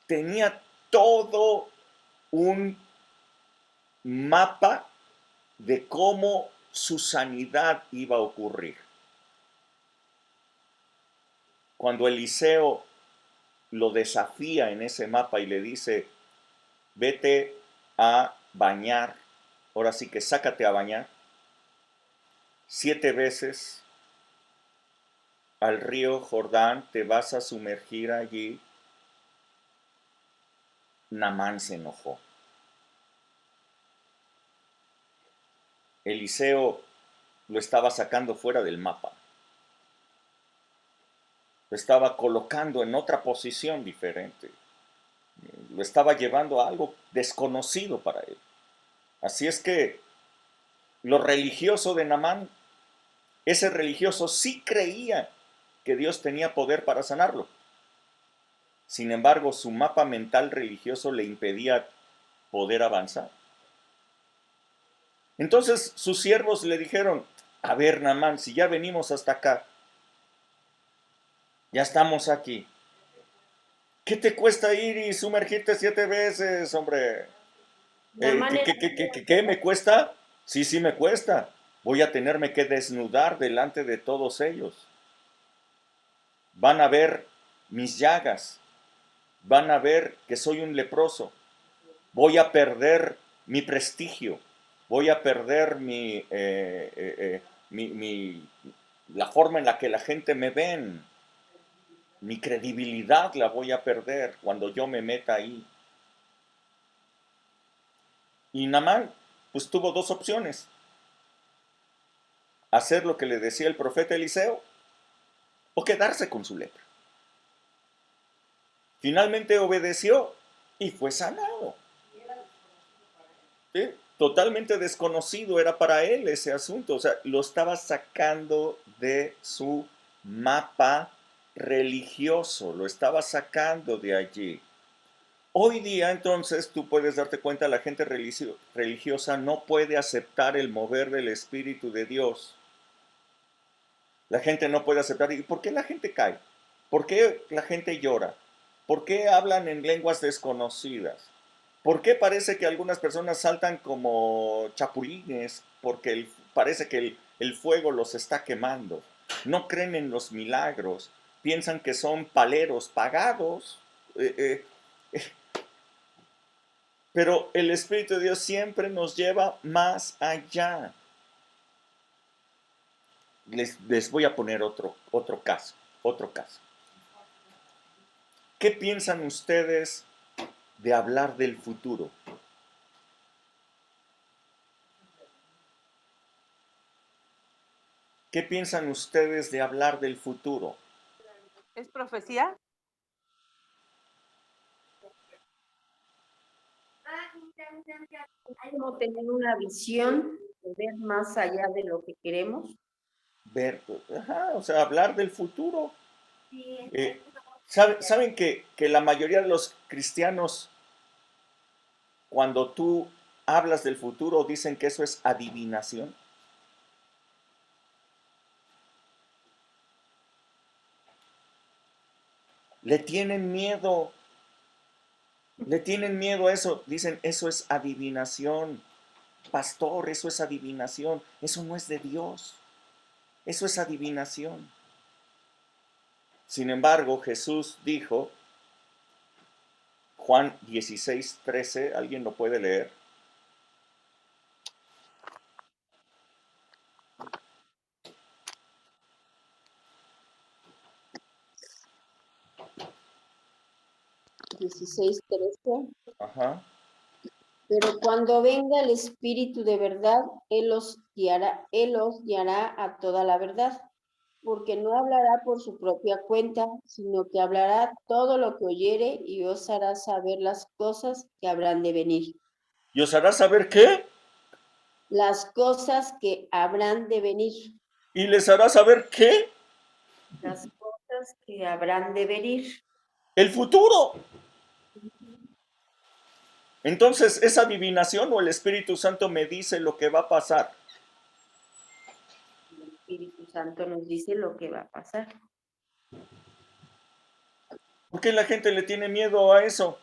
Tenía todo un mapa de cómo su sanidad iba a ocurrir. Cuando Eliseo lo desafía en ese mapa y le dice, vete a bañar, ahora sí que sácate a bañar 7 veces al río Jordán, te vas a sumergir allí. Naamán se enojó. Eliseo lo estaba sacando fuera del mapa. Lo estaba colocando en otra posición diferente. Lo estaba llevando a algo desconocido para él. Así es que lo religioso de Naamán, ese religioso sí creía que Dios tenía poder para sanarlo. Sin embargo, su mapa mental religioso le impedía poder avanzar. Entonces sus siervos le dijeron, a ver, Naamán, si ya venimos hasta acá, ya estamos aquí, ¿qué te cuesta ir y sumergirte 7 veces, hombre? Naamán era ¿Qué me cuesta? Sí, sí me cuesta. Voy a tenerme que desnudar delante de todos ellos. Van a ver mis llagas. Van a ver que soy un leproso. Voy a perder mi prestigio. Voy a perder la forma en la que la gente me ven. Mi credibilidad la voy a perder cuando yo me meta ahí. Y Naamán, pues tuvo 2 opciones. Hacer lo que le decía el profeta Eliseo o quedarse con su lepra. Finalmente obedeció y fue sanado. ¿Sí? Totalmente desconocido era para él ese asunto. O sea, lo estaba sacando de su mapa religioso, lo estaba sacando de allí. Hoy día, entonces, tú puedes darte cuenta, la gente religiosa no puede aceptar el mover del Espíritu de Dios. La gente no puede aceptar. ¿Y por qué la gente cae? ¿Por qué la gente llora? ¿Por qué hablan en lenguas desconocidas? ¿Por qué parece que algunas personas saltan como chapulines? Porque parece que el fuego los está quemando. No creen en los milagros. Piensan que son paleros pagados. Pero el Espíritu de Dios siempre nos lleva más allá. Les voy a poner otro caso. ¿Qué piensan ustedes de hablar del futuro? ¿Qué piensan ustedes de hablar del futuro? ¿Es profecía? como tener una visión, de ver más allá de lo que queremos. O sea, hablar del futuro. ¿Saben que la mayoría de los cristianos, cuando tú hablas del futuro, dicen que eso es adivinación? Le tienen miedo a eso. Dicen, eso es adivinación. Pastor, eso es adivinación. Eso no es de Dios. Eso es adivinación. Sin embargo, Jesús dijo, Juan 16:13, ¿alguien lo puede leer? Ajá. Pero cuando venga el Espíritu de verdad, Él os guiará a toda la verdad, porque no hablará por su propia cuenta, sino que hablará todo lo que oyere y os hará saber las cosas que habrán de venir. ¿Y os hará saber qué? Las cosas que habrán de venir. ¿Y les hará saber qué? Las cosas que habrán de venir. El futuro. Entonces, ¿es adivinación o el Espíritu Santo me dice lo que va a pasar? El Espíritu Santo nos dice lo que va a pasar. ¿Por qué la gente le tiene miedo a eso?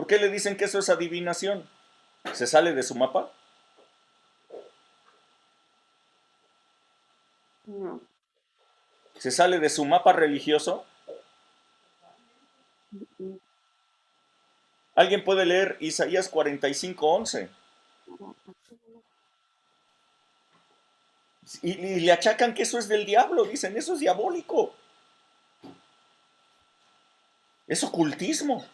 ¿Por qué le dicen que eso es adivinación? ¿Se sale de su mapa? No. ¿Se sale de su mapa religioso? Mm, ¿Alguien puede leer Isaías 45:11? Y le achacan que eso es del diablo, dicen, eso es diabólico. Es ocultismo.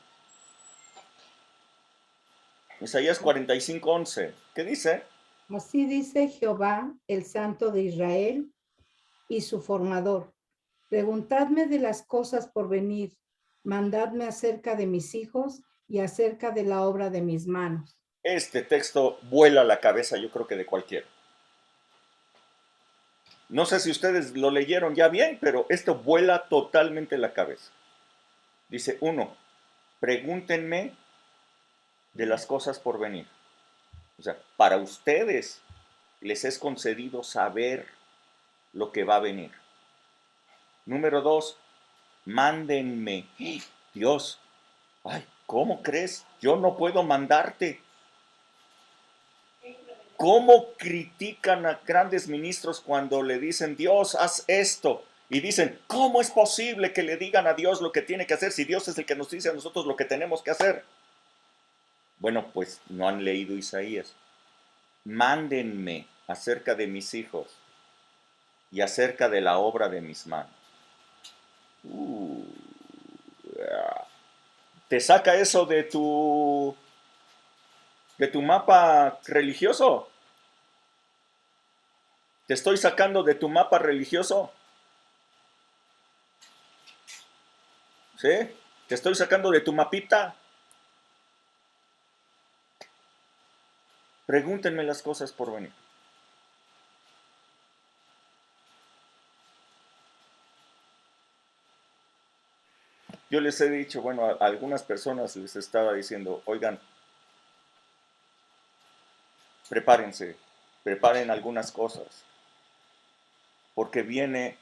Isaías 45:11. ¿Qué dice? Así dice Jehová, el Santo de Israel y su formador. Preguntadme de las cosas por venir, mandadme acerca de mis hijos y acerca de la obra de mis manos. Este texto vuela la cabeza, yo creo que de cualquiera. No sé si ustedes lo leyeron ya bien, pero esto vuela totalmente la cabeza. Dice, 1, pregúntenme de las cosas por venir. O sea, para ustedes les es concedido saber lo que va a venir. Número 2, mándenme. Dios, ay, ¿cómo crees? Yo no puedo mandarte. ¿Cómo critican a grandes ministros cuando le dicen, Dios, haz esto? Y dicen, ¿cómo es posible que le digan a Dios lo que tiene que hacer si Dios es el que nos dice a nosotros lo que tenemos que hacer? Bueno, pues no han leído Isaías. Mándenme acerca de mis hijos y acerca de la obra de mis manos. ¿Te saca eso de tu mapa religioso? ¿Te estoy sacando de tu mapa religioso? ¿Sí? ¿Te estoy sacando de tu mapita? Pregúntenme las cosas por venir. Yo les he dicho, bueno, a algunas personas les estaba diciendo, oigan, prepárense, preparen algunas cosas, porque viene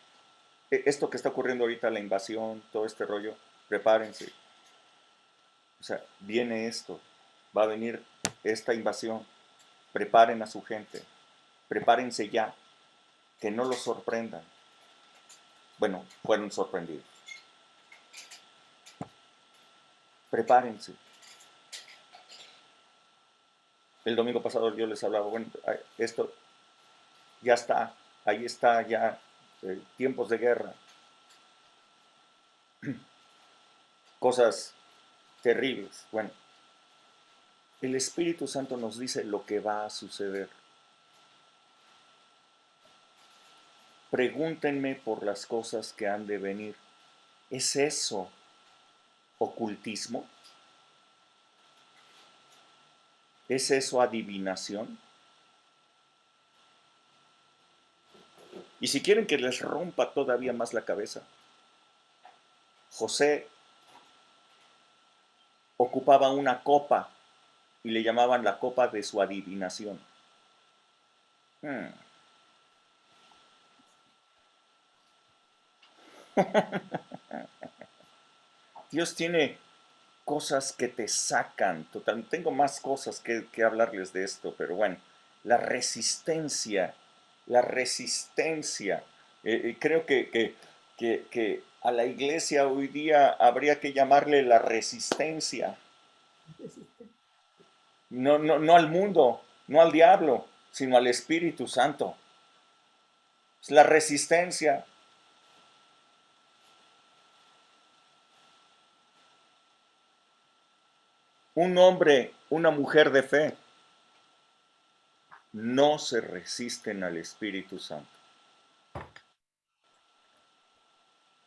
esto que está ocurriendo ahorita, la invasión, todo este rollo, prepárense. O sea, viene esto, va a venir esta invasión, preparen a su gente, prepárense ya, que no los sorprendan. Bueno, fueron sorprendidos. Prepárense. El domingo pasado yo les hablaba, bueno, esto ya está, ahí está ya, tiempos de guerra, cosas terribles. Bueno, el Espíritu Santo nos dice lo que va a suceder. Pregúntenme por las cosas que han de venir. ¿Es eso ocultismo? ¿Es eso adivinación? Y si quieren que les rompa todavía más la cabeza, José ocupaba una copa y le llamaban la copa de su adivinación. Dios tiene cosas que te sacan. Total, tengo más cosas que hablarles de esto, pero bueno, la resistencia, la resistencia. Creo que a la iglesia hoy día habría que llamarle la resistencia. No, no, no al mundo, no al diablo, sino al Espíritu Santo. Es la resistencia. Un hombre, una mujer de fe, no se resisten al Espíritu Santo.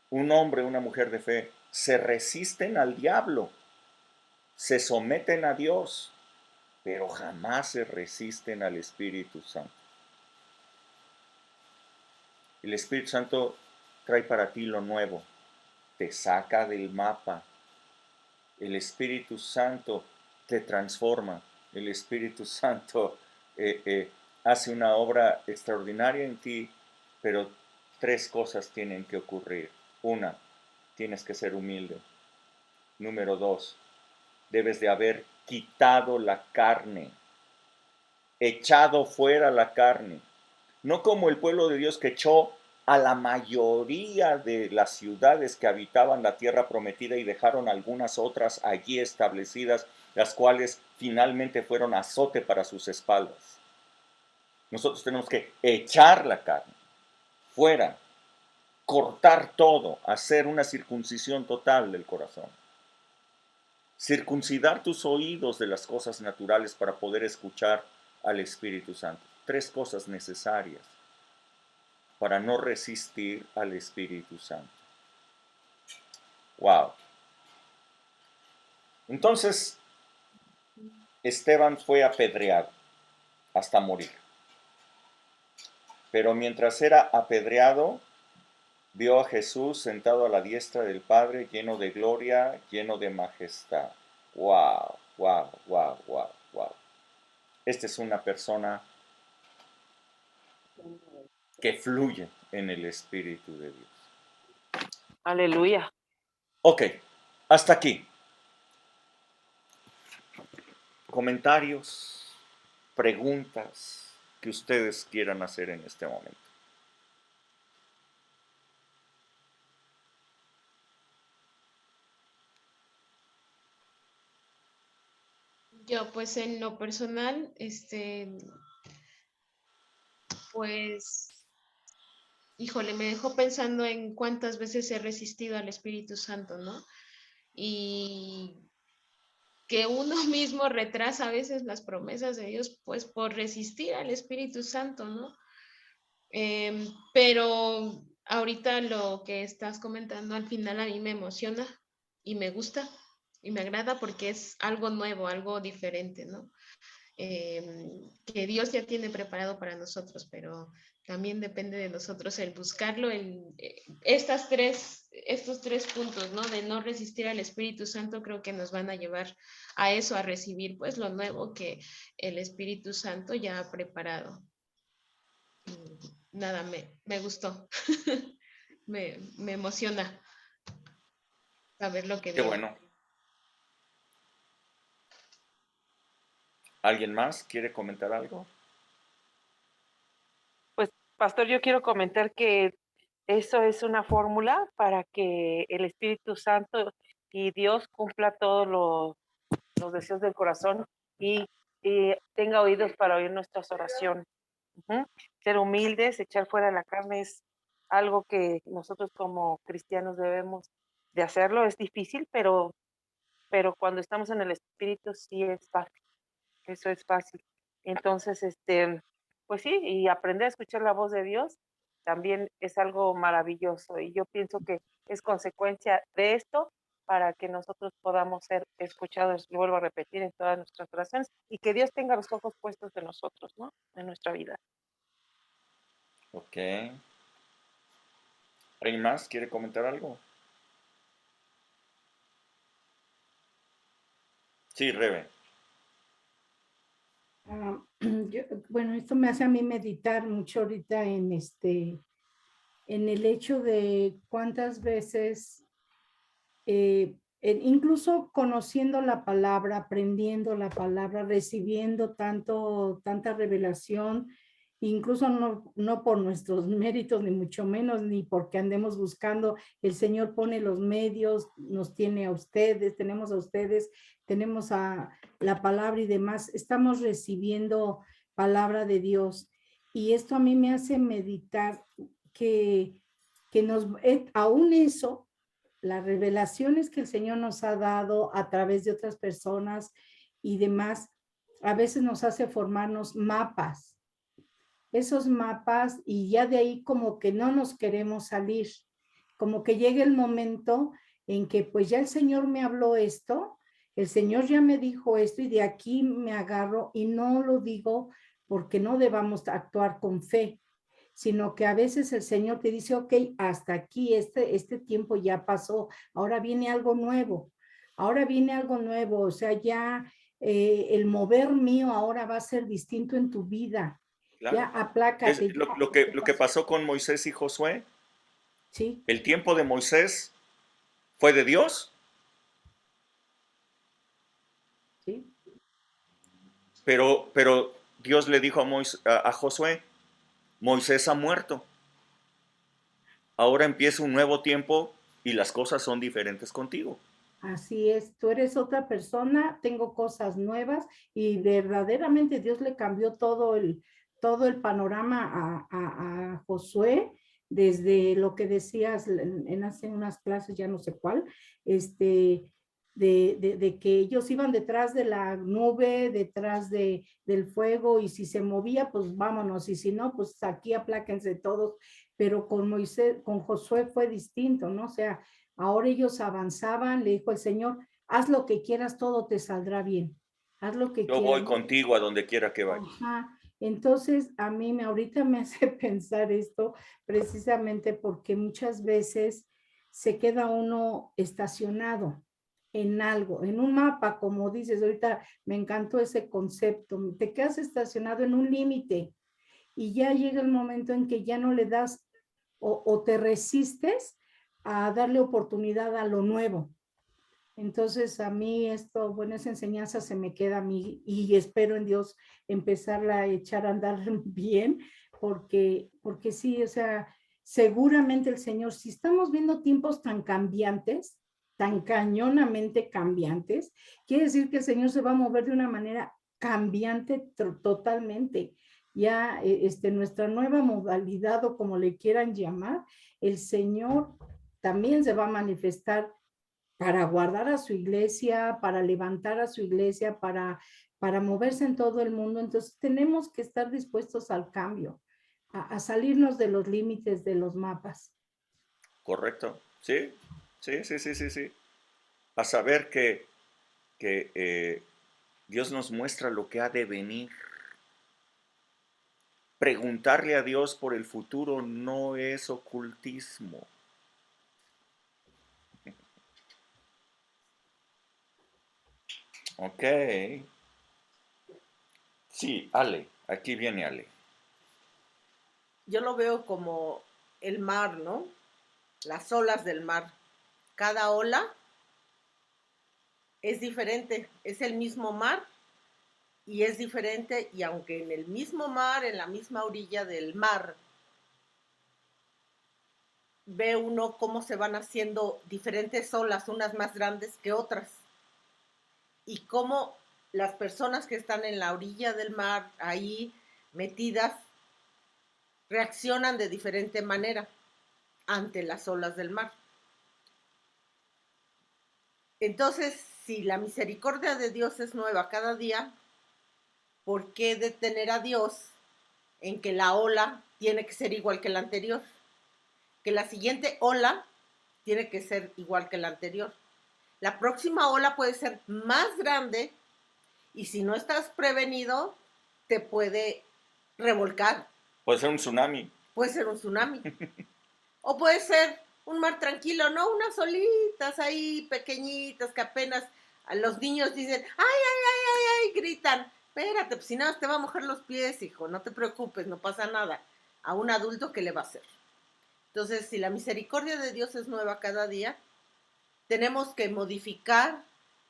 Un hombre, una mujer de fe, se resisten al diablo, se someten a Dios, pero jamás se resisten al Espíritu Santo. El Espíritu Santo trae para ti lo nuevo, te saca del mapa. El Espíritu Santo te transforma. El Espíritu Santo hace una obra extraordinaria en ti, pero 3 cosas tienen que ocurrir. 1, tienes que ser humilde. Número 2, debes de haber quitado la carne, echado fuera la carne. No como el pueblo de Dios que echó a la mayoría de las ciudades que habitaban la tierra prometida y dejaron algunas otras allí establecidas, las cuales finalmente fueron azote para sus espaldas. Nosotros tenemos que echar la carne fuera, cortar todo, hacer una circuncisión total del corazón. Circuncidar tus oídos de las cosas naturales para poder escuchar al Espíritu Santo. 3 cosas necesarias para no resistir al Espíritu Santo. Wow. Entonces, Esteban fue apedreado hasta morir. Pero mientras era apedreado, vio a Jesús sentado a la diestra del Padre, lleno de gloria, lleno de majestad. Wow, wow, wow, wow, wow. Esta es una persona que fluye en el Espíritu de Dios. Aleluya. Ok, hasta aquí. Comentarios, preguntas que ustedes quieran hacer en este momento. Yo, pues en lo personal, pues, híjole, me dejó pensando en cuántas veces he resistido al Espíritu Santo, ¿no? Y que uno mismo retrasa a veces las promesas de Dios, pues por resistir al Espíritu Santo, ¿no? Pero ahorita lo que estás comentando al final a mí me emociona y me gusta y me agrada porque es algo nuevo, algo diferente, ¿no? Que Dios ya tiene preparado para nosotros, pero también depende de nosotros el buscarlo, estos tres puntos, ¿no? De no resistir al Espíritu Santo, creo que nos van a llevar a eso, a recibir pues lo nuevo que el Espíritu Santo ya ha preparado. Nada, me gustó, me emociona saber lo que Qué viene. bueno. ¿Alguien más quiere comentar algo? Pues, pastor, yo quiero comentar que eso es una fórmula para que el Espíritu Santo y Dios cumpla todos los deseos del corazón y tenga oídos para oír nuestras oraciones. Ser humildes, echar fuera la carne es algo que nosotros como cristianos debemos de hacerlo. Es difícil, pero cuando estamos en el Espíritu sí es fácil. Eso es fácil. Entonces, pues sí, y aprender a escuchar la voz de Dios también es algo maravilloso. Y yo pienso que es consecuencia de esto para que nosotros podamos ser escuchados, lo vuelvo a repetir, en todas nuestras oraciones y que Dios tenga los ojos puestos en nosotros, ¿no? En nuestra vida. Ok. ¿Alguien más quiere comentar algo? Sí, Rebe. Bueno, esto me hace a mí meditar mucho ahorita en el hecho de cuántas veces, incluso conociendo la palabra, aprendiendo la palabra, recibiendo tanta revelación, incluso no por nuestros méritos, ni mucho menos, ni porque andemos buscando, el Señor pone los medios, nos tiene a ustedes, tenemos a la palabra y demás, estamos recibiendo palabra de Dios. Y esto a mí me hace meditar que aún eso, las revelaciones que el Señor nos ha dado a través de otras personas y demás, a veces nos hace formarnos mapas, esos mapas, y ya de ahí como que no nos queremos salir, como que llega el momento en que pues ya el Señor me habló esto, el Señor ya me dijo esto y de aquí me agarro y no lo digo porque no debamos actuar con fe, sino que a veces el Señor te dice, ok, hasta aquí, este tiempo ya pasó, ahora viene algo nuevo, o sea, ya el mover mío ahora va a ser distinto en tu vida, Claro. ya aplácate. Lo que pasó con Moisés y Josué, Sí, el tiempo de Moisés fue de Dios Pero Dios le dijo a Josué, Moisés ha muerto. Ahora empieza un nuevo tiempo y las cosas son diferentes contigo. Así es, tú eres otra persona, tengo cosas nuevas y verdaderamente Dios le cambió todo el panorama a Josué, desde lo que decías hace unas clases, ya no sé cuál, de que ellos iban detrás de la nube, detrás del fuego, y si se movía, pues vámonos, y si no, pues aquí apláquense todos, pero con Moisés, con Josué fue distinto, ¿no? O sea, ahora ellos avanzaban, le dijo el Señor, haz lo que quieras, todo te saldrá bien. Haz lo que Yo quieras. voy contigo a donde quiera que vayas. Ajá. Entonces, a mí ahorita me hace pensar esto precisamente porque muchas veces se queda uno estacionado en algo, en un mapa, como dices, ahorita me encantó ese concepto, te quedas estacionado en un límite y ya llega el momento en que ya no le das o te resistes a darle oportunidad a lo nuevo. Entonces a mí esto, bueno, esa enseñanza se me queda a mí y espero en Dios empezarla a echar a andar bien, porque sí, o sea, seguramente el Señor, si estamos viendo tiempos tan cambiantes, tan cañonamente cambiantes, quiere decir que el Señor se va a mover de una manera cambiante totalmente. Ya nuestra nueva modalidad o como le quieran llamar, el Señor también se va a manifestar para guardar a su iglesia, para levantar a su iglesia, para moverse en todo el mundo. Entonces tenemos que estar dispuestos al cambio, a salirnos de los límites de los mapas. ¿Correcto? Sí, sí, sí, sí, sí, sí. A saber que Dios nos muestra lo que ha de venir. Preguntarle a Dios por el futuro no es ocultismo. Ok. Sí, Ale, aquí viene Ale. Yo lo veo como el mar, ¿no? Las olas del mar. Cada ola es diferente, es el mismo mar y es diferente, y aunque en el mismo mar, en la misma orilla del mar, ve uno cómo se van haciendo diferentes olas, unas más grandes que otras, y cómo las personas que están en la orilla del mar, ahí metidas, reaccionan de diferente manera ante las olas del mar. Entonces, si la misericordia de Dios es nueva cada día, ¿por qué detener a Dios en que la ola tiene que ser igual que la anterior? Que la siguiente ola tiene que ser igual que la anterior. La próxima ola puede ser más grande y si no estás prevenido, te puede revolcar. Puede ser un tsunami. Puede ser un tsunami. O puede ser un mar tranquilo, ¿no? Unas olitas ahí pequeñitas que apenas a los niños dicen, ¡ay, ay, ay, ay, ay! Gritan. Espérate, pues si nada te va a mojar los pies, hijo, no te preocupes, no pasa nada. A un adulto, ¿qué le va a hacer? Entonces, si la misericordia de Dios es nueva cada día, tenemos que modificar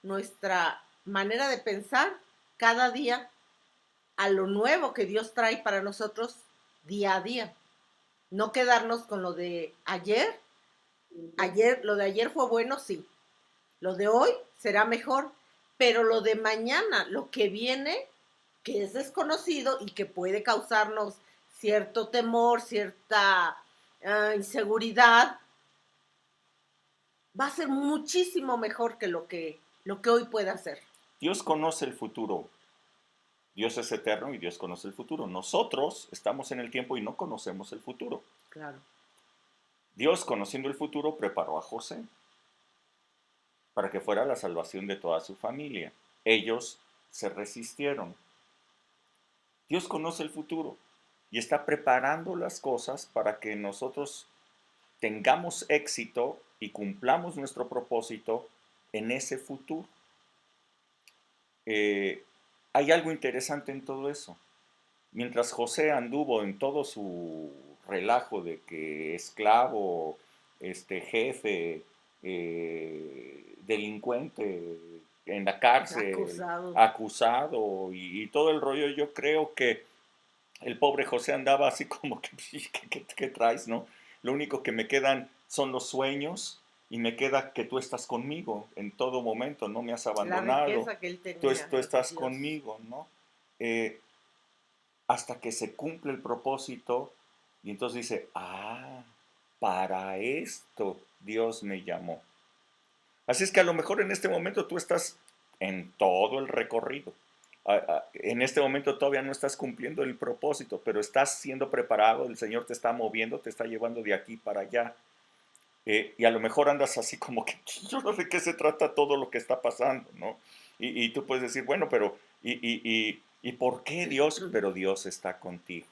nuestra manera de pensar cada día a lo nuevo que Dios trae para nosotros día a día. No quedarnos con lo de ayer. Lo de ayer fue bueno, sí. Lo de hoy será mejor, pero lo de mañana, lo que viene, que es desconocido y que puede causarnos cierto temor, cierta inseguridad, va a ser muchísimo mejor que lo que hoy puede hacer. Dios conoce el futuro. Dios es eterno y Dios conoce el futuro. Nosotros estamos en el tiempo y no conocemos el futuro. Claro. Dios, conociendo el futuro, preparó a José para que fuera la salvación de toda su familia. Ellos se resistieron. Dios conoce el futuro y está preparando las cosas para que nosotros tengamos éxito y cumplamos nuestro propósito en ese futuro. Hay algo interesante en todo eso. Mientras José anduvo en todo su relajo de que esclavo, jefe, delincuente, en la cárcel, acusado y todo el rollo. Yo creo que el pobre José andaba así como que, ¿qué traes, no? Lo único que me quedan son los sueños y me queda que tú estás conmigo en todo momento, no me has La abandonado. riqueza que él tenía. Tú estás Dios. conmigo, ¿no? Hasta que se cumple el propósito y entonces dice, para esto Dios me llamó. Así es que a lo mejor en este momento tú estás en todo el recorrido. En este momento todavía no estás cumpliendo el propósito, pero estás siendo preparado, el Señor te está moviendo, te está llevando de aquí para allá. Y a lo mejor andas así como que yo no sé de qué se trata todo lo que está pasando, ¿no? Y tú puedes decir, bueno, pero ¿y por qué Dios? Pero Dios está contigo.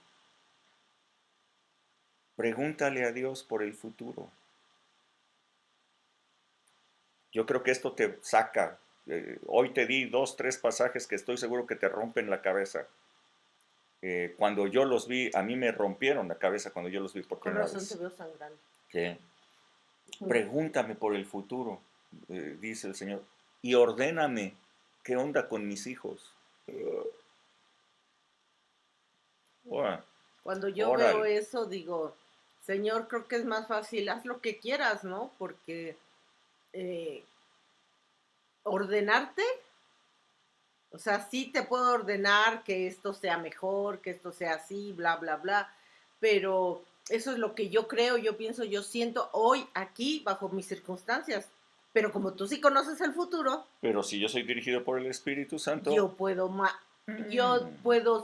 Pregúntale a Dios por el futuro. Yo creo que esto te saca. Hoy te di 2, 3 pasajes que estoy seguro que te rompen la cabeza. Cuando yo los vi, a mí me rompieron la cabeza cuando yo los vi por Con primera razón vez. te veo sangrando. ¿Qué? Pregúntame por el futuro, dice el Señor, y ordéname qué onda con mis hijos. Cuando yo veo eso, digo, Señor, creo que es más fácil, haz lo que quieras, ¿no? Porque ordenarte, o sea, sí te puedo ordenar que esto sea mejor, que esto sea así, bla, bla, bla, pero eso es lo que yo creo, yo pienso, yo siento hoy aquí bajo mis circunstancias. Pero como tú sí conoces el futuro. Pero si yo soy dirigido por el Espíritu Santo. Yo puedo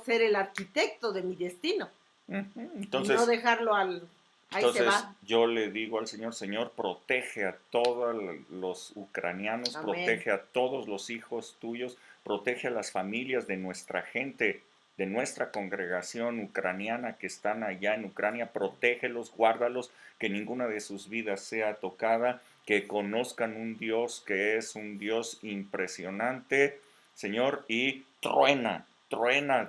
ser el arquitecto de mi destino. Entonces, y no dejarlo al... Ahí se va. Yo le digo al Señor, Señor, protege a todos los ucranianos, Amén. Protege a todos los hijos tuyos, protege a las familias de nuestra gente, de nuestra congregación ucraniana que están allá en Ucrania, protégelos, guárdalos, que ninguna de sus vidas sea tocada, que conozcan un Dios que es un Dios impresionante, Señor, y truena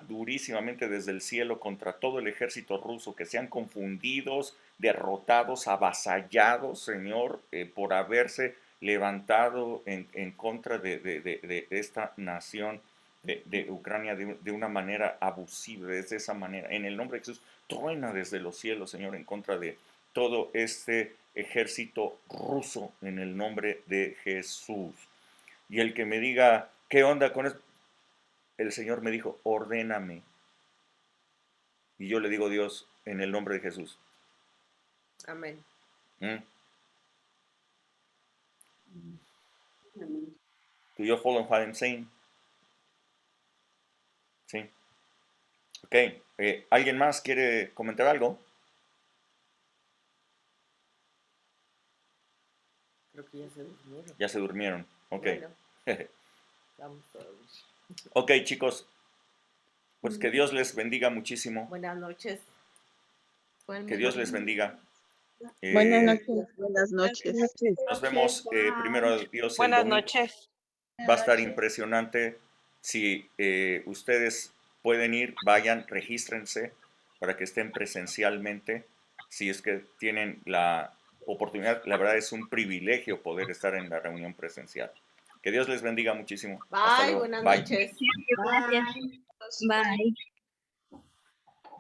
durísimamente desde el cielo contra todo el ejército ruso, que sean confundidos, derrotados, avasallados, Señor, por haberse levantado en contra de esta nación de Ucrania de una manera abusiva, de esa manera. En el nombre de Jesús, truena desde los cielos, Señor, en contra de todo este ejército ruso, en el nombre de Jesús. Y el que me diga, ¿qué onda con esto? El Señor me dijo, ordéname. Y yo le digo, Dios, en el nombre de Jesús. Amén. Do you follow what I'm saying? Sí. Ok. ¿Alguien más quiere comentar algo? Creo que ya se durmieron. Ya se durmieron. Ok. Bueno, vamos a dormir. Ok, chicos. Pues que Dios les bendiga muchísimo. Buenas noches. Que Dios les bendiga. Buenas noches. Buenas noches. Nos vemos primero Dios el Buenas domingo. noches. Va a estar impresionante. Si ustedes pueden ir, vayan, regístrense para que estén presencialmente. Si es que tienen la oportunidad, la verdad es un privilegio poder estar en la reunión presencial. Que Dios les bendiga muchísimo. Bye, buenas noches. Gracias. Bye.